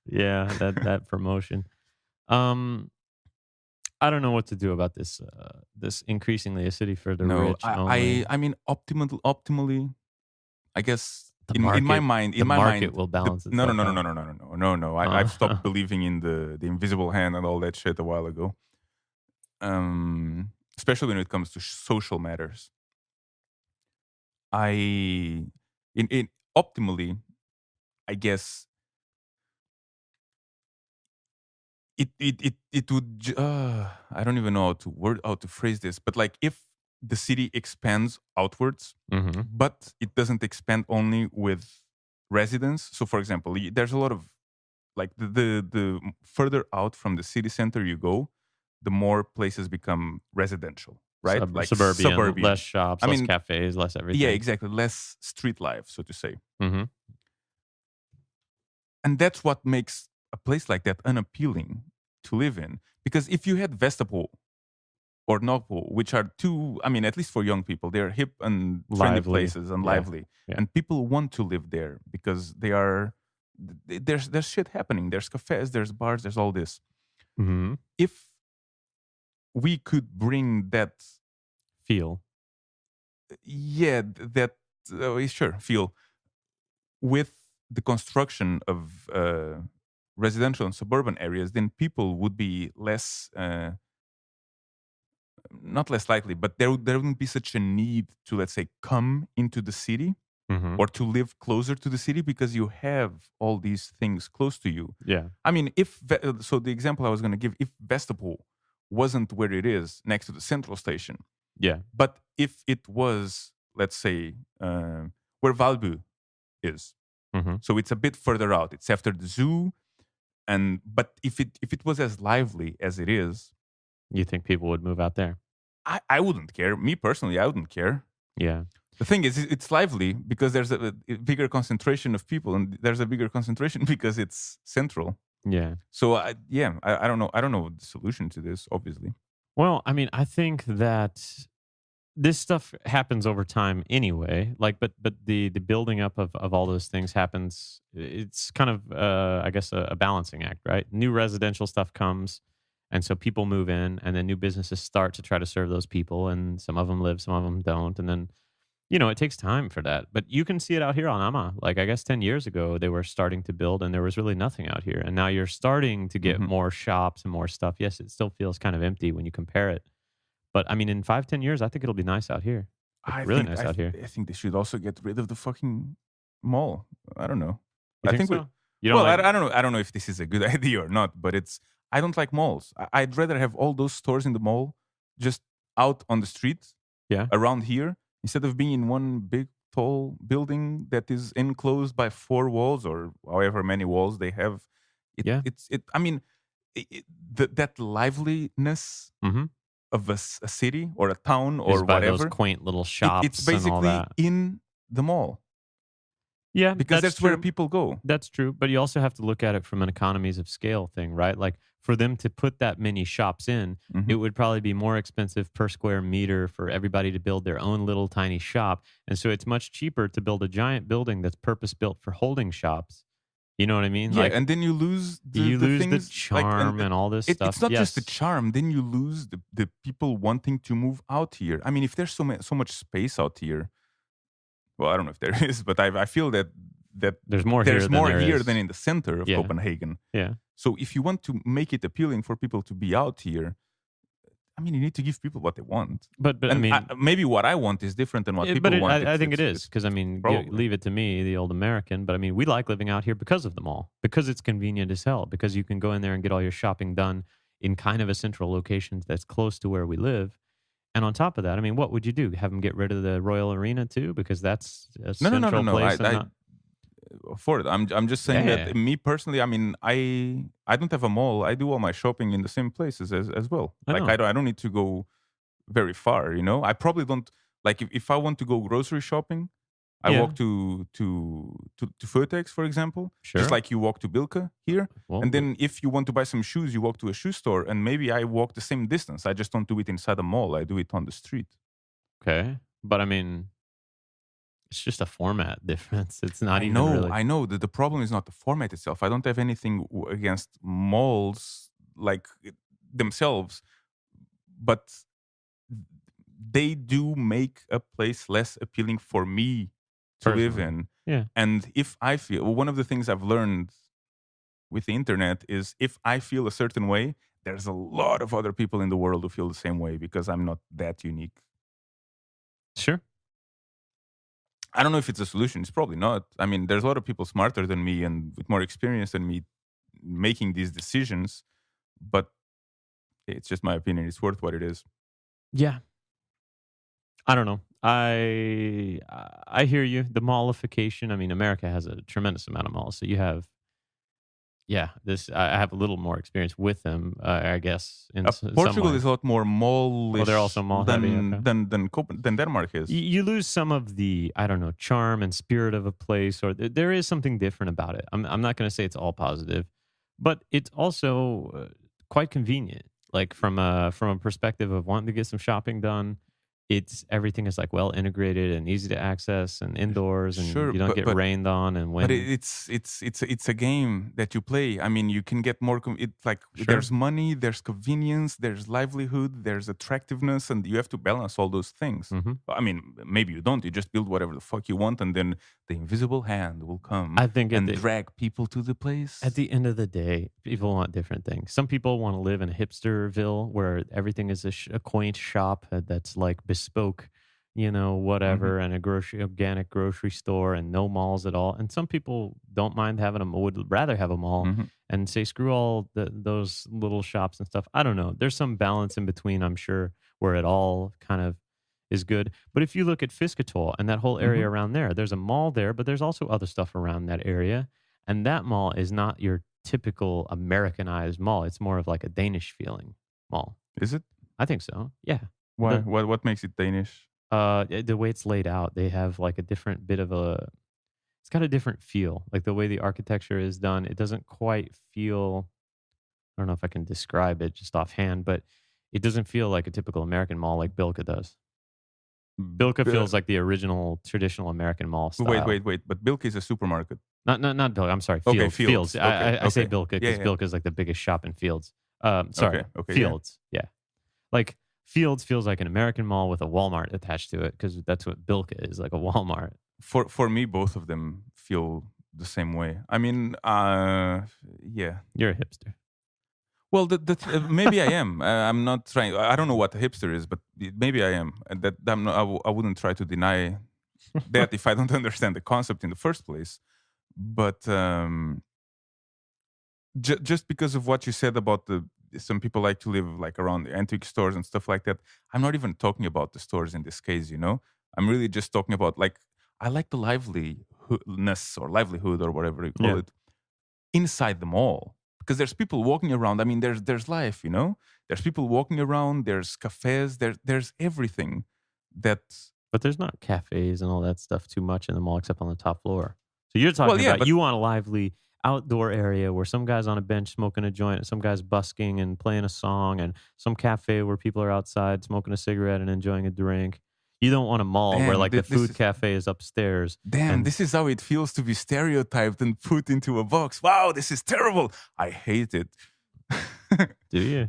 Yeah, that promotion. I don't know what to do about this. This increasingly a city for the rich. I mean, optimally, I guess in my mind, the market will balance itself. No. I've stopped believing in the invisible hand and all that shit a while ago. Especially when it comes to social matters. In optimally, I guess it would. I don't even know how to phrase this, but like if the city expands outwards, but it doesn't expand only with residents. So, for example, there's a lot of like the further out from the city center you go, the more places become residential, right? Like suburban, less shops, less cafes, less everything. Yeah, exactly. Less street life, so to say. Mm-hmm. And that's what makes a place like that unappealing to live in. Because if you had Vestapol or Nordpol, which are two, I mean, at least for young people, they're hip and friendly places and lively. Yeah. And people want to live there because there's shit happening. There's cafes, there's bars, there's all this. Mm-hmm. If we could bring that feel, feel with the construction of residential and suburban areas, then people would be less, not less likely, but there wouldn't be such a need to, let's say, come into the city or to live closer to the city because you have all these things close to you. Yeah. I mean, so the example I was going to give, if Vestapol wasn't where it is next to the central station. Yeah. But if it was, let's say, where Valbu is, so it's a bit further out. It's after the zoo, but if it was as lively as it is, you think people would move out there? I wouldn't care. Me personally, I wouldn't care. Yeah. The thing is, it's lively because there's a bigger concentration of people, and there's a bigger concentration because it's central. Yeah. So I don't know. I don't know the solution to this, obviously. Well, I mean, I think that this stuff happens over time anyway. Like, but the building up of all those things happens. It's kind of, I guess, a balancing act, right? New residential stuff comes, and so people move in, and then new businesses start to try to serve those people, and some of them live, some of them don't, and then, you know, it takes time for that. But you can see it out here on Amma. Like, I guess 10 years ago, they were starting to build, and there was really nothing out here. And now you're starting to get more shops and more stuff. Yes, it still feels kind of empty when you compare it. But, I mean, in 5-10 years, I think it'll be nice out here. Really nice out here. I think they should also get rid of the fucking mall. I don't know. You think so? I don't know. I don't know if this is a good idea or not, but I don't like malls. I'd rather have all those stores in the mall just out on the street around here, instead of being in one big, tall building that is enclosed by 4 walls or however many walls they have. I mean, that liveliness of a city or a town or whatever. Those quaint little shops. It's basically and all that. in the mall. Yeah, because that's where people go. That's true. But you also have to look at it from an economies of scale thing, right? Like, for them to put that many shops in, it would probably be more expensive per square meter for everybody to build their own little tiny shop. And so it's much cheaper to build a giant building that's purpose-built for holding shops. You know what I mean? Yeah, like, and then you lose the charm and all this stuff. It's not just the charm. Then you lose the people wanting to move out here. I mean, if there's so much space out here, well, I don't know if there is, but I feel that there's more here than in the center of Copenhagen. Yeah. So if you want to make it appealing for people to be out here, I mean, you need to give people what they want. But I And mean, maybe what I want is different than what people but want. I think it is because I mean, probably. leave it to me, the old American. But I mean, we like living out here because of the mall, because it's convenient as hell, because you can go in there and get all your shopping done in kind of a central location that's close to where we live. And on top of that, I mean, what would you do? Have them get rid of the Royal Arena too, because that's a central No. place and I not. for it. I'm just saying Yeah, that me personally, I mean, I don't have a mall. I do all my shopping in the same places as well. I Like know. I don't need to go very far. You know, I probably don't like if I want to go grocery shopping. I Yeah. walk to Vertex, for example, Sure. just like you walk to Bilka here. Well, And then if you want to buy some shoes, you walk to a shoe store, and maybe I walk the same distance. I just don't do it inside a mall. I do it on the street. okay, but I mean, it's just a format difference. It's not even really. I know that the problem is not the format itself. I don't have anything against malls like themselves, but they do make a place less appealing for me to live Personally. in. Yeah. And if I feel, one of the things I've learned with the internet is if I feel a certain way, there's a lot of other people in the world who feel the same way because I'm not that unique. Sure. I don't know if it's a solution. It's probably not. I mean, there's a lot of people smarter than me and with more experience than me making these decisions, but it's just my opinion. It's worth what it is. Yeah. I don't know. I hear you. The mallification. I mean, America has a tremendous amount of malls, so you have. Yeah, this I have a little more experience with them. I guess in Portugal some is a lot more mallish. Oh, they're also mall heavy, okay. than Denmark is. You lose some of the I don't know charm and spirit of a place, or there is something different about it. I'm not going to say it's all positive, but it's also quite convenient. Like from a perspective of wanting to get some shopping done, everything is like well integrated and easy to access and indoors, and Sure, you don't get rained on and wind. But it's a game that you play. I mean, you can get more. There's money, there's convenience, there's livelihood, there's attractiveness, and you have to balance all those things. Mm-hmm. I mean, maybe you don't. You just build whatever the fuck you want, and then the invisible hand will come. I think and drag people to the place. At the end of the day, people want different things. Some people want to live in Hipsterville where everything is a quaint shop that's like bespoke, whatever, and organic grocery store and no malls at all. And some people don't mind having them, would rather have a mall and say, screw all those little shops and stuff. I don't know. There's some balance in between, I'm sure, where it all kind of is good. But if you look at Fisketor and that whole area around there's a mall there, but there's also other stuff around that area. And that mall is not your typical Americanized mall. It's more of like a Danish feeling mall. Is it? I think so. Yeah. Why? What makes it Danish? The way it's laid out, they have like a different bit of it's got a different feel. Like the way the architecture is done, it doesn't quite feel, I don't know if I can describe it just offhand, but it doesn't feel like a typical American mall like Bilka does. Bilka feels like the original traditional American mall style. Wait. But Bilka is a supermarket. Not Bilka. I'm sorry. Okay, Fields. Okay, I say Bilka because Bilka is like the biggest shop in Fields. Sorry. Okay, Fields. Yeah. Like Fields feels like an American mall with a Walmart attached to it because that's what Bilka is, like a Walmart. For me, both of them feel the same way. I mean, yeah. You're a hipster. Well, maybe I am. I'm not trying. I don't know what a hipster is, but maybe I am. And that I'm not, I wouldn't try to deny that if I don't understand the concept in the first place. But just because of what you said about some people like to live like around the antique stores and stuff like that. I'm not even talking about the stores in this case. I'm really just talking about like I like the liveliness or livelihood or whatever you call it inside the mall. Because there's people walking around. I mean, there's life, There's people walking around. There's cafes. There's everything. But there's not cafes and all that stuff too much in the mall except on the top floor. So you're talking about you want a lively outdoor area where some guy's on a bench smoking a joint, and some guy's busking and playing a song, and some cafe where people are outside smoking a cigarette and enjoying a drink. You don't want a mall where like the food cafe is upstairs. Damn, this is how it feels to be stereotyped and put into a box. Wow, this is terrible. I hate it. Do you?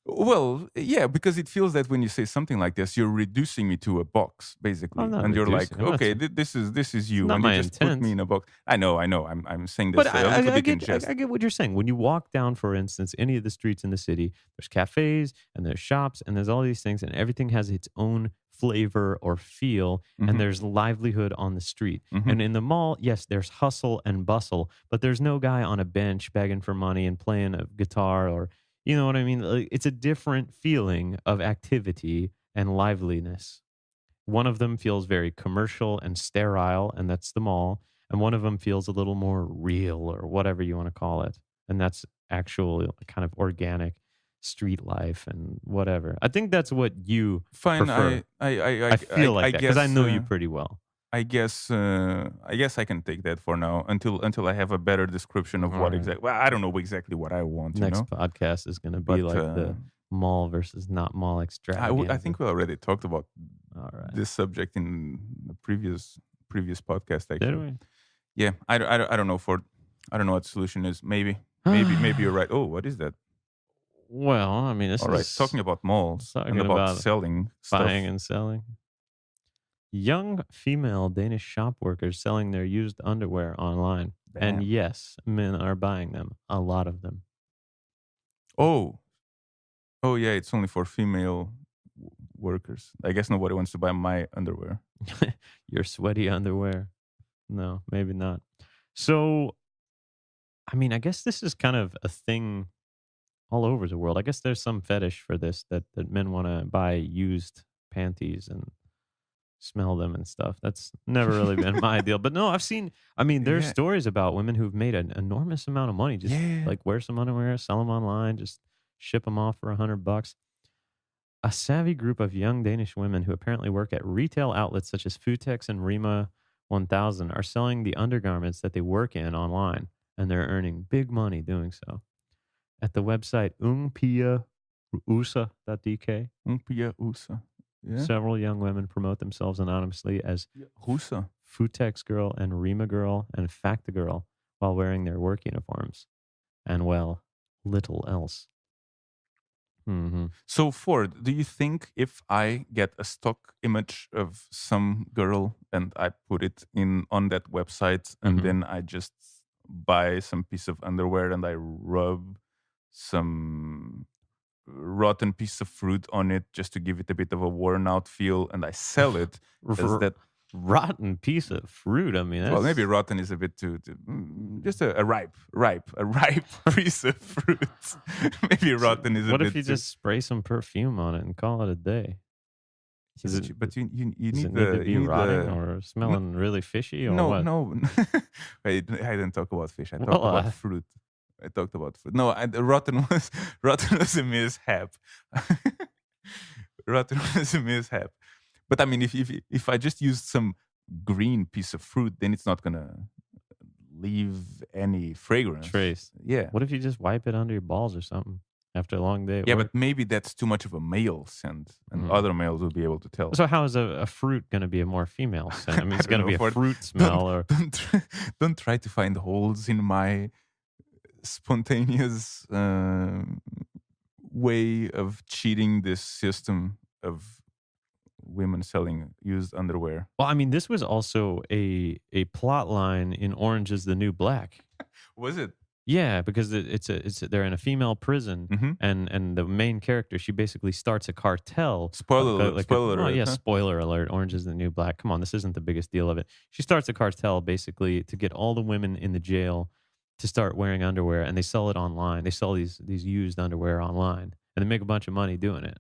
Well, yeah, because it feels that when you say something like this, you're reducing me to a box, basically, I'm not and you're like, reducing. I'm not okay, saying, this is it's you, not and you my just put me intent. in a box. I know. I'm saying But this a little bit in jest. I get what you're saying. When you walk down, for instance, any of the streets in the city, there's cafes and there's shops and there's all these things, and everything has its own flavor or feel, and Hmm. there's livelihood on the street. Hmm. And in the mall, yes, there's hustle and bustle, but there's no guy on a bench begging for money and playing a guitar or, you know what I mean? Like, it's a different feeling of activity and liveliness. One of them feels very commercial and sterile, and that's the mall. And one of them feels a little more real or whatever you want to call it. And that's actual kind of organic street life and whatever. I think that's what you Fine. prefer. I feel like I that because I guess. know you pretty well. I guess I can take that for now until I have a better description of All what right. exactly. Well, I don't know exactly what I want, Next podcast is going to be But like the mall versus not mall extravaganza. I think we already talked about All right. this subject in the previous podcast. Did Actually, we? yeah. I don't know I don't know what the solution is. Maybe you're right. Oh, what is that? Well, I mean, this All right, is talking about malls talking and about about selling buying stuff. and selling. Young female Danish shop workers selling their used underwear online. And Bam. yes, men are buying them. A lot of them. Oh, yeah. It's only for female workers. I guess nobody wants to buy my underwear. Your sweaty underwear. No, maybe not. So, I mean, I guess this is kind of a thing all over the world. I guess there's some fetish for this that men want to buy used panties and smell them and stuff. That's never really been my deal. But no, I've seen, I mean, there's Yeah. stories about women who've made an enormous amount of money. Just Yeah. like wear some underwear, sell them online, just ship them off for $100. A savvy group of young Danish women who apparently work at retail outlets such as Futex and Rima 1000 are selling the undergarments that they work in online, and they're earning big money doing so. At the website ungpia.usa.dk, Umpia USA. Yeah. several young women promote themselves anonymously as USA. Futex girl and Rima girl and Facta girl while wearing their work uniforms. And well, little else. Mm-hmm. So Ford, do you think if I get a stock image of some girl and I put it in on that website and Mhm. then I just buy some piece of underwear and I rub some rotten piece of fruit on it just to give it a bit of a worn out feel and I sell it as that Rotten piece of fruit. I mean, that's, well maybe rotten is a bit too just a ripe piece of fruit. Maybe rotten is a what bit if you too, just spray some perfume on it and call it a day? Does it, but you does need it need to the be you need rotting the or smelling really fishy or no what? no I didn't talk about fish. I talked Well, about fruit. I talked about fruit. No, the rotten was rotten was a mishap. Rotten was a mishap. But I mean, if I just used some green piece of fruit, then it's not gonna leave any fragrance. Trace. Yeah. What if you just wipe it under your balls or something after a long day? At Yeah, work? but maybe that's too much of a male scent, and Mm. other males will be able to tell. So how is a fruit going to be a more female scent? I mean, it's I don't going to know, be a Ford. fruit smell or Don't try to find holes in my spontaneous way of cheating this system of women selling used underwear. well, I mean, this was also a plot line in Orange is the New Black. Was it? Yeah, because they're in a female prison, Mm-hmm. and the main character, she basically starts a cartel. Spoiler alert, spoiler oh alert, yeah, huh? spoiler alert. Orange is the New Black. Come on, this isn't the biggest deal of it. She starts a cartel basically to get all the women in the jail to start wearing underwear, and they sell it online. They sell these used underwear online, and they make a bunch of money doing it.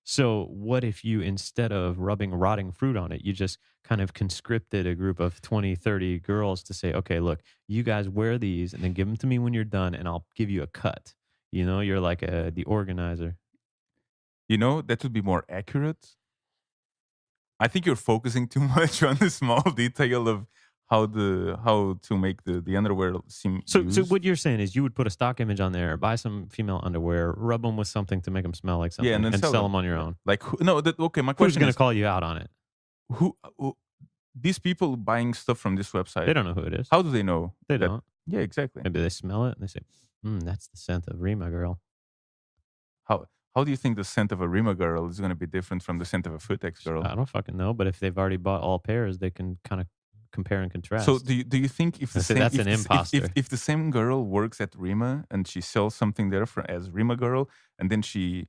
So what if you, instead of rubbing rotting fruit on it, you just kind of conscripted a group of 20, 30 girls to say, okay, look, you guys wear these and then give them to me when you're done and I'll give you a cut. You know, you're like the organizer. You know, that would be more accurate. I think you're focusing too much on the small detail of how to make the underwear seem So used. what you're saying is you would put a stock image on there, buy some female underwear, rub them with something to make them smell like something, Yeah, and then sell sell them on your own. Like no, okay. My Who's question going is to call you out on it? who these people buying stuff from this website. They don't know who it is. How do they know? They that- don't. Yeah, exactly. Maybe they smell it and they say, that's the scent of Rima girl. How do you think the scent of a Rima girl is going to be different from the scent of a Footex girl? I don't fucking know, but if they've already bought all pairs, they can kind of compare and contrast. So do you think if the same That's an imposter. if the same girl works at Rima and she sells something there as Rima girl, and then she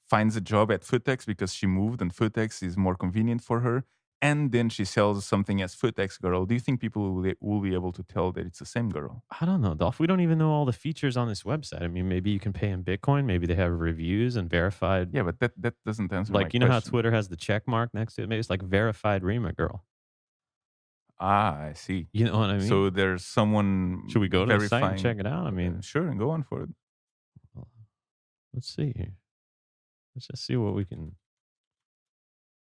finds a job at Footex because she moved and Footex is more convenient for her, and then she sells something as Footex girl, do you think people will be able to tell that it's the same girl? I don't know, Dolph. We don't even know all the features on this website. I mean, maybe you can pay in Bitcoin. Maybe they have reviews and verified. Yeah, but that doesn't answer Like, my know how question. Twitter has the check mark next to it? Maybe it's like verified Rima girl. Ah, I see. You know what I mean? So there's someone. Should we go to the site and verifying- check it out? I mean, sure, and go on for it. let's see here. Let's just see what we can.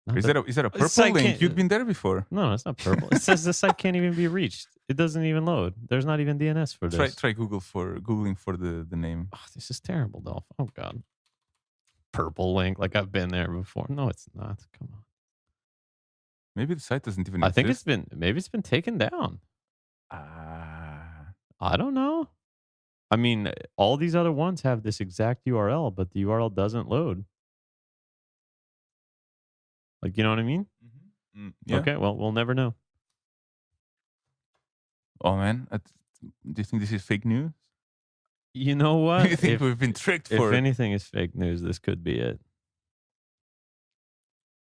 Not Is that- that a This purple site link? can't- You'd been there before. No, it's not purple. It says the site can't even be reached. It doesn't even load. There's not even DNS for this. Try googling for the name. Oh, this is terrible, Dolph. Oh God. Purple link, like I've been there before. No, it's not. Come on. Maybe the site doesn't even. I think exist. maybe it's been taken down. Ah, I don't know. I mean, all these other ones have this exact URL, but the URL doesn't load. Like, you know what I mean? yeah. Okay, well, we'll never know. Oh man, do you think this is fake news? You know what? You think we've been tricked If for it? anything is fake news, this could be it.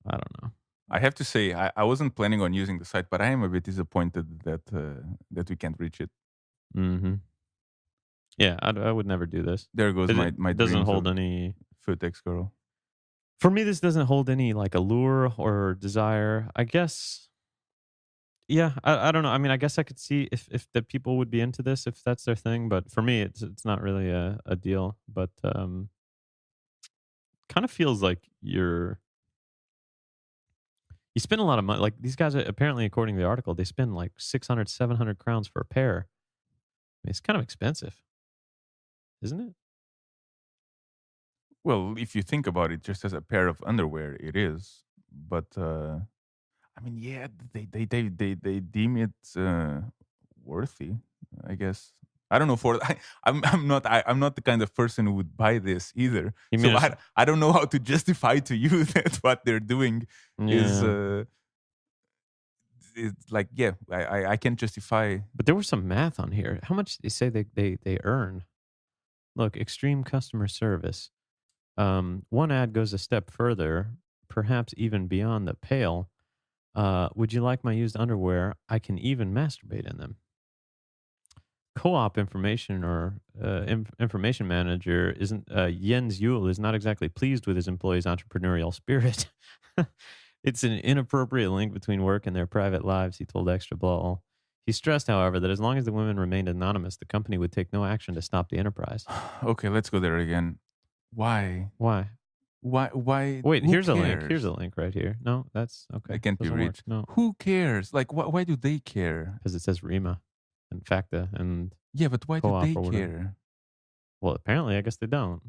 I don't know. I have to say, I wasn't planning on using the site, but I am a bit disappointed that we can't reach it. Mm-hmm. Yeah, I would never do this. There goes my It doesn't dreams hold of any. Footex girl. For me, this doesn't hold any like allure or desire. I guess. Yeah, I don't know. I mean, I guess I could see if the people would be into this if that's their thing, but for me, it's not really a deal. But kind of feels like you spend a lot of money. Like these guys, apparently, according to the article, they spend like 600, 700 crowns for a pair. I mean, it's kind of expensive, isn't it? Well, if you think about it, just as a pair of underwear, it is. But I mean, yeah, they deem it worthy. I guess I don't know. I'm not the kind of person who would buy this either. You So mean I don't know how to justify to you that what they're doing is. It's like, yeah, I can't justify. But there was some math on here. How much they say they earn? Look, extreme customer service. One ad goes a step further, perhaps even beyond the pale. Would you like my used underwear? I can even masturbate in them. Co-op information or information manager isn't Jens Yule is not exactly pleased with his employees' entrepreneurial spirit. It's an inappropriate link between work and their private lives, he told Extra Ball. He stressed, however, that as long as the women remained anonymous, the company would take no action to stop the enterprise. Okay, let's go there again. Why? Why? Why? Wait, who here's a link. cares? Here's a link right here. No, that's okay. It can't be Doesn't work. reached. No, Who cares? Like, why do they care? because it says Rima and Facta and Yeah, but why do Co-op they or whatever. care? well, apparently, I guess they don't.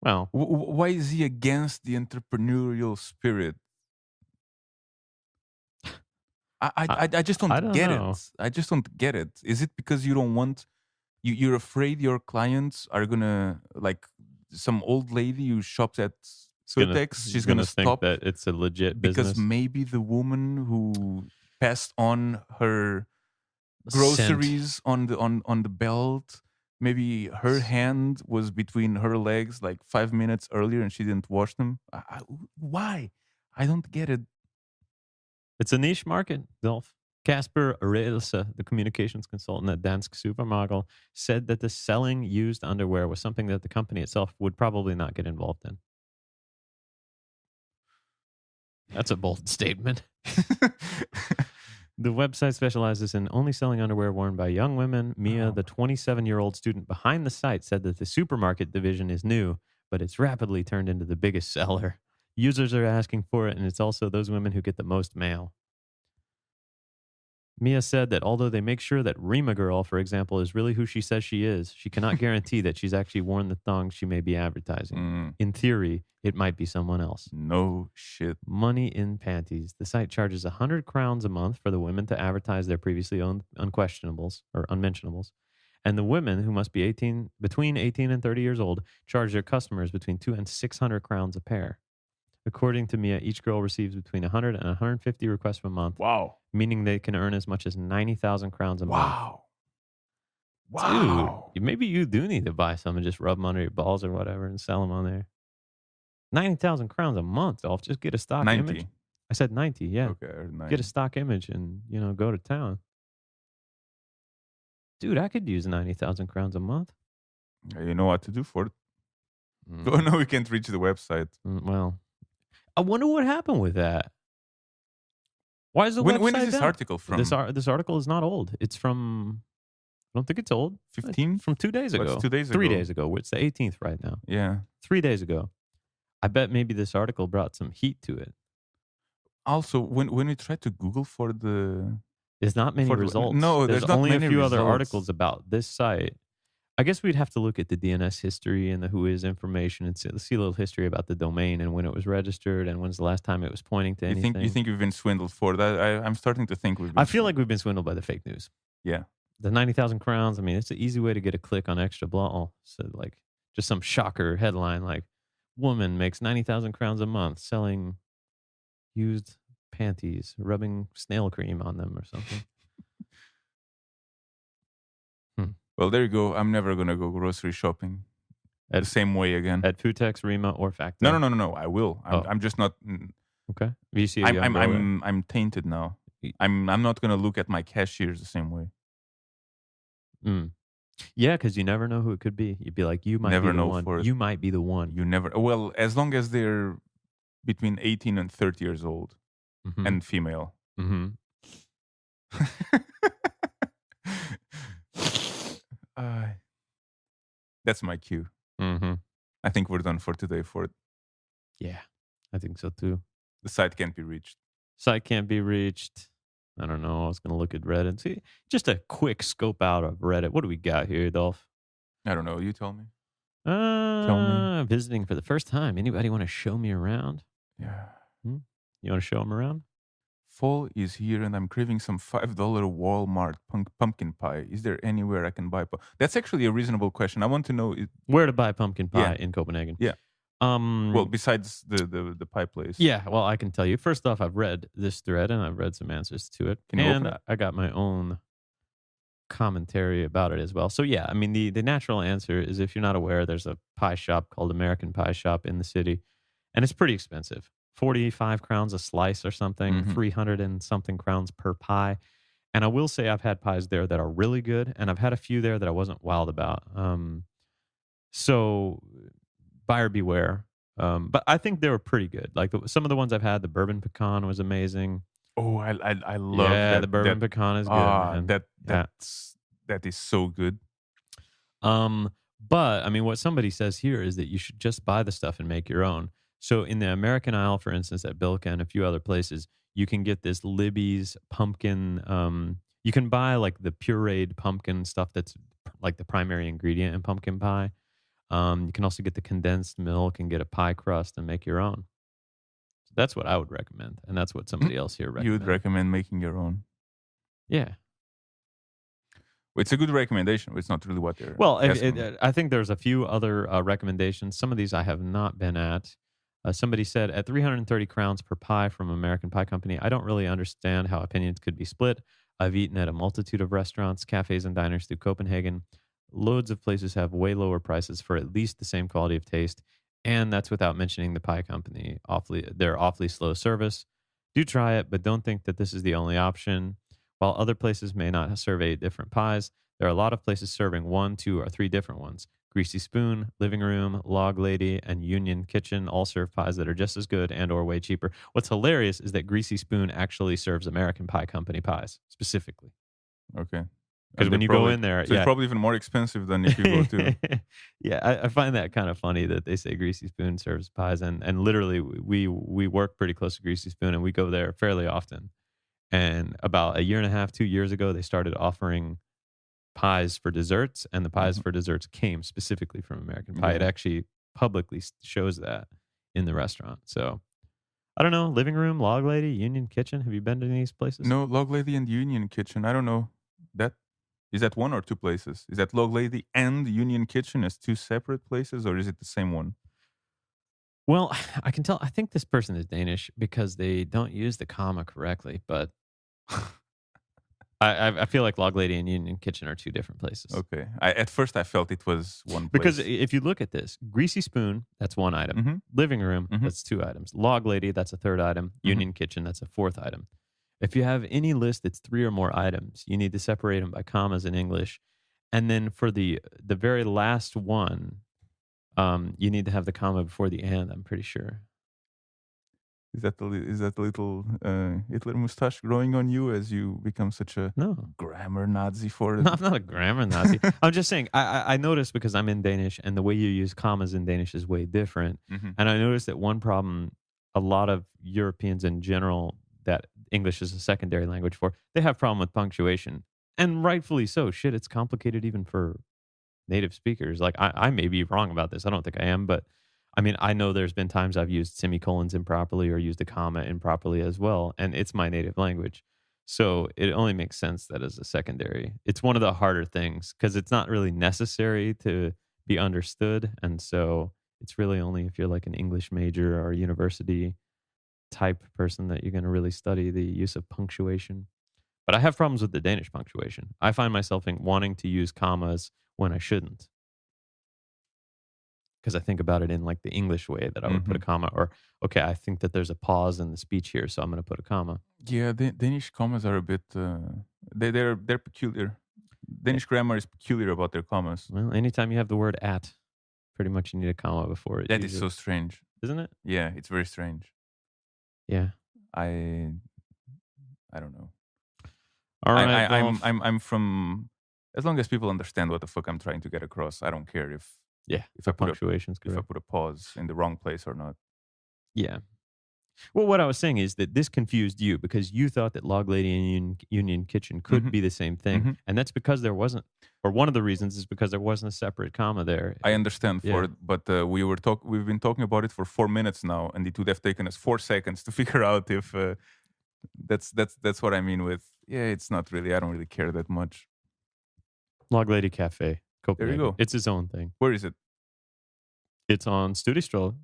Well, Why is he against the entrepreneurial spirit? I just don't, I don't get know. it. I just don't get it. Is it because you don't want you're afraid your clients are gonna, like, some old lady who shops at Footex, she's gonna think stop that it's a legit because business. maybe the woman who passed on her groceries on the belt, maybe her hand was between her legs like 5 minutes earlier and she didn't wash them. Why? I don't get it. It's a niche market, Dolph. Casper Reelse, the communications consultant at Dansk Supermarket, said that the selling used underwear was something that the company itself would probably not get involved in. That's a bold statement. The website specializes in only selling underwear worn by young women. Mia, the 27-year-old student behind the site, said that the supermarket division is new, but it's rapidly turned into the biggest seller. Users are asking for it, and it's also those women who get the most mail. Mia said that although they make sure that Rima Girl, for example, is really who she says she is, she cannot guarantee that she's actually worn the thongs she may be advertising. In theory, it might be someone else. No shit. Money in panties. The site charges 100 crowns a month for the women to advertise their previously owned unquestionables or unmentionables. And the women, who must be between 18 and 30 years old, charge their customers between 2 and 600 crowns a pair. According to Mia, each girl receives between 100 and 150 requests a month, Wow. meaning they can earn as much as 90,000 crowns a month. Wow. Dude, Wow. maybe you do need to buy some and just rub them under your balls or whatever and sell them on there. 90,000 crowns a month, Dolph. Just get a stock 90. image. I said 90, yeah. Okay, or 90. Get a stock image and, go to town. Dude, I could use 90,000 crowns a month. You know what to do for it. Oh, no, we can't reach the website. Well, I wonder what happened with that. Why is the website When is this down? article from? This article is not old. It's from, I don't think it's old. 15? It's from 2 days ago. It's 2 days ago. 3 days ago. It's the 18th right now. Yeah. 3 days ago. I bet maybe this article brought some heat to it. Also, when we try to Google for the... There's not many results. No, there's not only many a few results. other articles about this site. I guess we'd have to look at the DNS history and the whois information and see a little history about the domain and when it was registered and when's the last time it was pointing to anything. You think we've been swindled for that? I'm starting to think we've been I feel like we've been swindled by the fake news. Yeah. The 90,000 crowns, I mean, it's an easy way to get a click on extra blah. So, like, just some shocker headline like, woman makes 90,000 crowns a month selling used panties, rubbing snail cream on them or something. Well, there you go. I'm never going to go grocery shopping the same way again. At Futex, Rima, or Factor? No. I will. I'm just not... Okay. VC, I'm tainted now. I'm not going to look at my cashiers the same way. Yeah, because you never know who it could be. You'd be like, you might be the one. You might be the one. You never... Well, as long as they're between 18 and 30 years old and female. Mm-hmm. That's my cue. Mm-hmm. I think we're done for today. Yeah, I think so too. The site can't be reached. Site can't be reached. I don't know. I was going to look at Reddit and see. Just a quick scope out of Reddit. What do we got here, Dolph? I don't know. You tell me. Tell me. Visiting for the first time. Anybody want to show me around? Yeah. You want to show them around? Fall is here and I'm craving some $5 Walmart pumpkin pie. Is there anywhere I can buy? That's actually a reasonable question. I want to know where to buy pumpkin pie in Copenhagen. Yeah. Well, besides the pie place. Yeah. Well, I can tell you. First off, I've read this thread and I've read some answers to it. And I got my own commentary about it as well. So yeah, I mean, the natural answer is, if you're not aware, there's a pie shop called American Pie Shop in the city. And it's pretty expensive. 45 crowns a slice or something, 300 and something crowns per pie. And I will say I've had pies there that are really good, and I've had a few there that I wasn't wild about. So buyer beware. But I think they were pretty good. Like some of the ones I've had, the bourbon pecan was amazing. Oh, I love that. Yeah, the bourbon pecan is good. Man. That is so good. But I mean, what somebody says here is that you should just buy the stuff and make your own. So in the American Isle, for instance, at Bilka and a few other places, you can get this Libby's pumpkin. You can buy like the pureed pumpkin stuff that's like the primary ingredient in pumpkin pie. You can also get the condensed milk and get a pie crust and make your own. So that's what I would recommend. And that's what somebody else here recommends. You would recommend making your own? Yeah. It's a good recommendation. It's not really what they're... Well, I think there's a few other recommendations. Some of these I have not been at. Somebody said, at 330 crowns per pie from American Pie Company, I don't really understand how opinions could be split. I've eaten at a multitude of restaurants, cafes, and diners through Copenhagen. Loads of places have way lower prices for at least the same quality of taste, and that's without mentioning the pie company. Their awfully slow service. Do try it, but don't think that this is the only option. While other places may not serve 8 different pies, there are a lot of places serving 1, 2, or 3 different ones. Greasy Spoon, Living Room, Log Lady, and Union Kitchen all serve pies that are just as good and or way cheaper. What's hilarious is that Greasy Spoon actually serves American Pie Company pies, specifically. Okay. Because when you go in there... So it's probably even more expensive than if you go to... Yeah, I find that kind of funny that they say Greasy Spoon serves pies. And literally, we work pretty close to Greasy Spoon, and we go there fairly often. And about a year and a half, 2 years ago, they started offering pies for desserts, and the pies for desserts came specifically from American Pie. It actually publicly shows that in the restaurant. So I don't know. Living Room, Log Lady, Union Kitchen. Have you been to any of these places? No, Log Lady and Union Kitchen. I don't know that. Is that one or two places? Is that Log Lady and Union Kitchen as two separate places, or is it the same one? Well, I can tell. I think this person is Danish because they don't use the comma correctly. But I feel like Log Lady and Union Kitchen are two different places. Okay. At first, I felt it was one place. Because if you look at this, Greasy Spoon, that's one item. Mhm. Living Room, Mhm. that's two items. Log Lady, that's a third item. Union Kitchen, that's a fourth item. If you have any list that's three or more items, you need to separate them by commas in English. And then for the very last one, you need to have the comma before the and, I'm pretty sure. Is that the little Hitler mustache growing on you as you become such a No. grammar Nazi for it? No, I'm not a grammar Nazi. I'm just saying, I noticed because I'm in Danish and the way you use commas in Danish is way different. Mhm. And I noticed that one problem a lot of Europeans in general that English is a secondary language for, they have problem with punctuation. And rightfully so. Shit, it's complicated even for native speakers. Like I may be wrong about this. I don't think I am, but I mean, I know there's been times I've used semicolons improperly or used a comma improperly as well, and it's my native language. So it only makes sense that as a secondary. It's one of the harder things because it's not really necessary to be understood. And so it's really only if you're like an English major or a university type person that you're going to really study the use of punctuation. But I have problems with the Danish punctuation. I find myself wanting to use commas when I shouldn't because I think about it in like the English way that I would put a comma, or okay, I think that there's a pause in the speech here, so I'm going to put a comma. Yeah, the Danish commas are a bit. They're peculiar. Danish grammar is peculiar about their commas. Well, anytime you have the word at, pretty much you need a comma before it. That is so strange, isn't it? Yeah, it's very strange. Yeah, I don't know. All right, I'm from. As long as people understand what the fuck I'm trying to get across, I don't care if if I punctuation's correct. if I put a pause in the wrong place or not. Yeah. Well, what I was saying is that this confused you because you thought that Log Lady and Union Kitchen could be the same thing. And that's because there wasn't, or one of the reasons is because there wasn't a separate comma there. I understand for it, but we've been talking about it for 4 minutes now, and it would have taken us 4 seconds to figure out if that's what I mean with, it's not really, I don't really care that much. Log Lady Cafe, Copenhagen. There you go. It's its own thing. Where is it? It's on Studiestroll.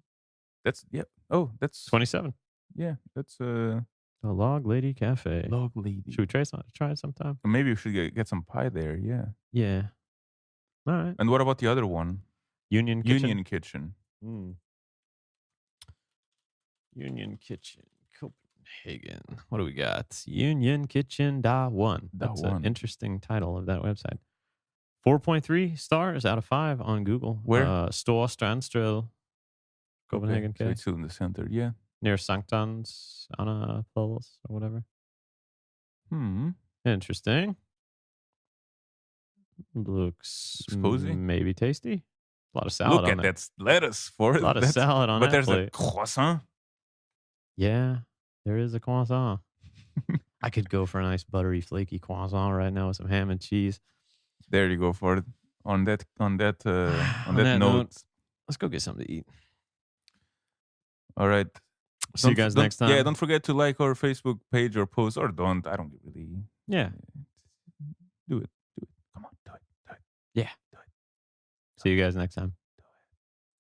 That's, oh, that's 27. Yeah, that's the Log Lady Cafe. Log Lady. Should we try it sometime? Maybe we should get some pie there. Yeah. Yeah. All right. And what about the other one? Union Kitchen. Union Kitchen. Union Kitchen, Copenhagen. What do we got? Union Kitchen .1. That's an interesting title of that website. 4.3 stars out of 5 on Google. Where? Store Strandstrøl, Copenhagen. Okay. So it's still in the center, yeah. Near Sanktans Anna Falls or whatever. Interesting. Looks cozy. Maybe tasty. A lot of salad. Look at that lettuce for it. A lot of salad on but that there's a croissant. Yeah, there is a croissant. I could go for a nice buttery, flaky croissant right now with some ham and cheese. There you go for it. On that note, let's go get something to eat. All right. See you guys next time. Yeah, don't forget to like our Facebook page or post, or don't. I don't really. Yeah. Do it. Come on, do it. Yeah. Do it. See you guys next time.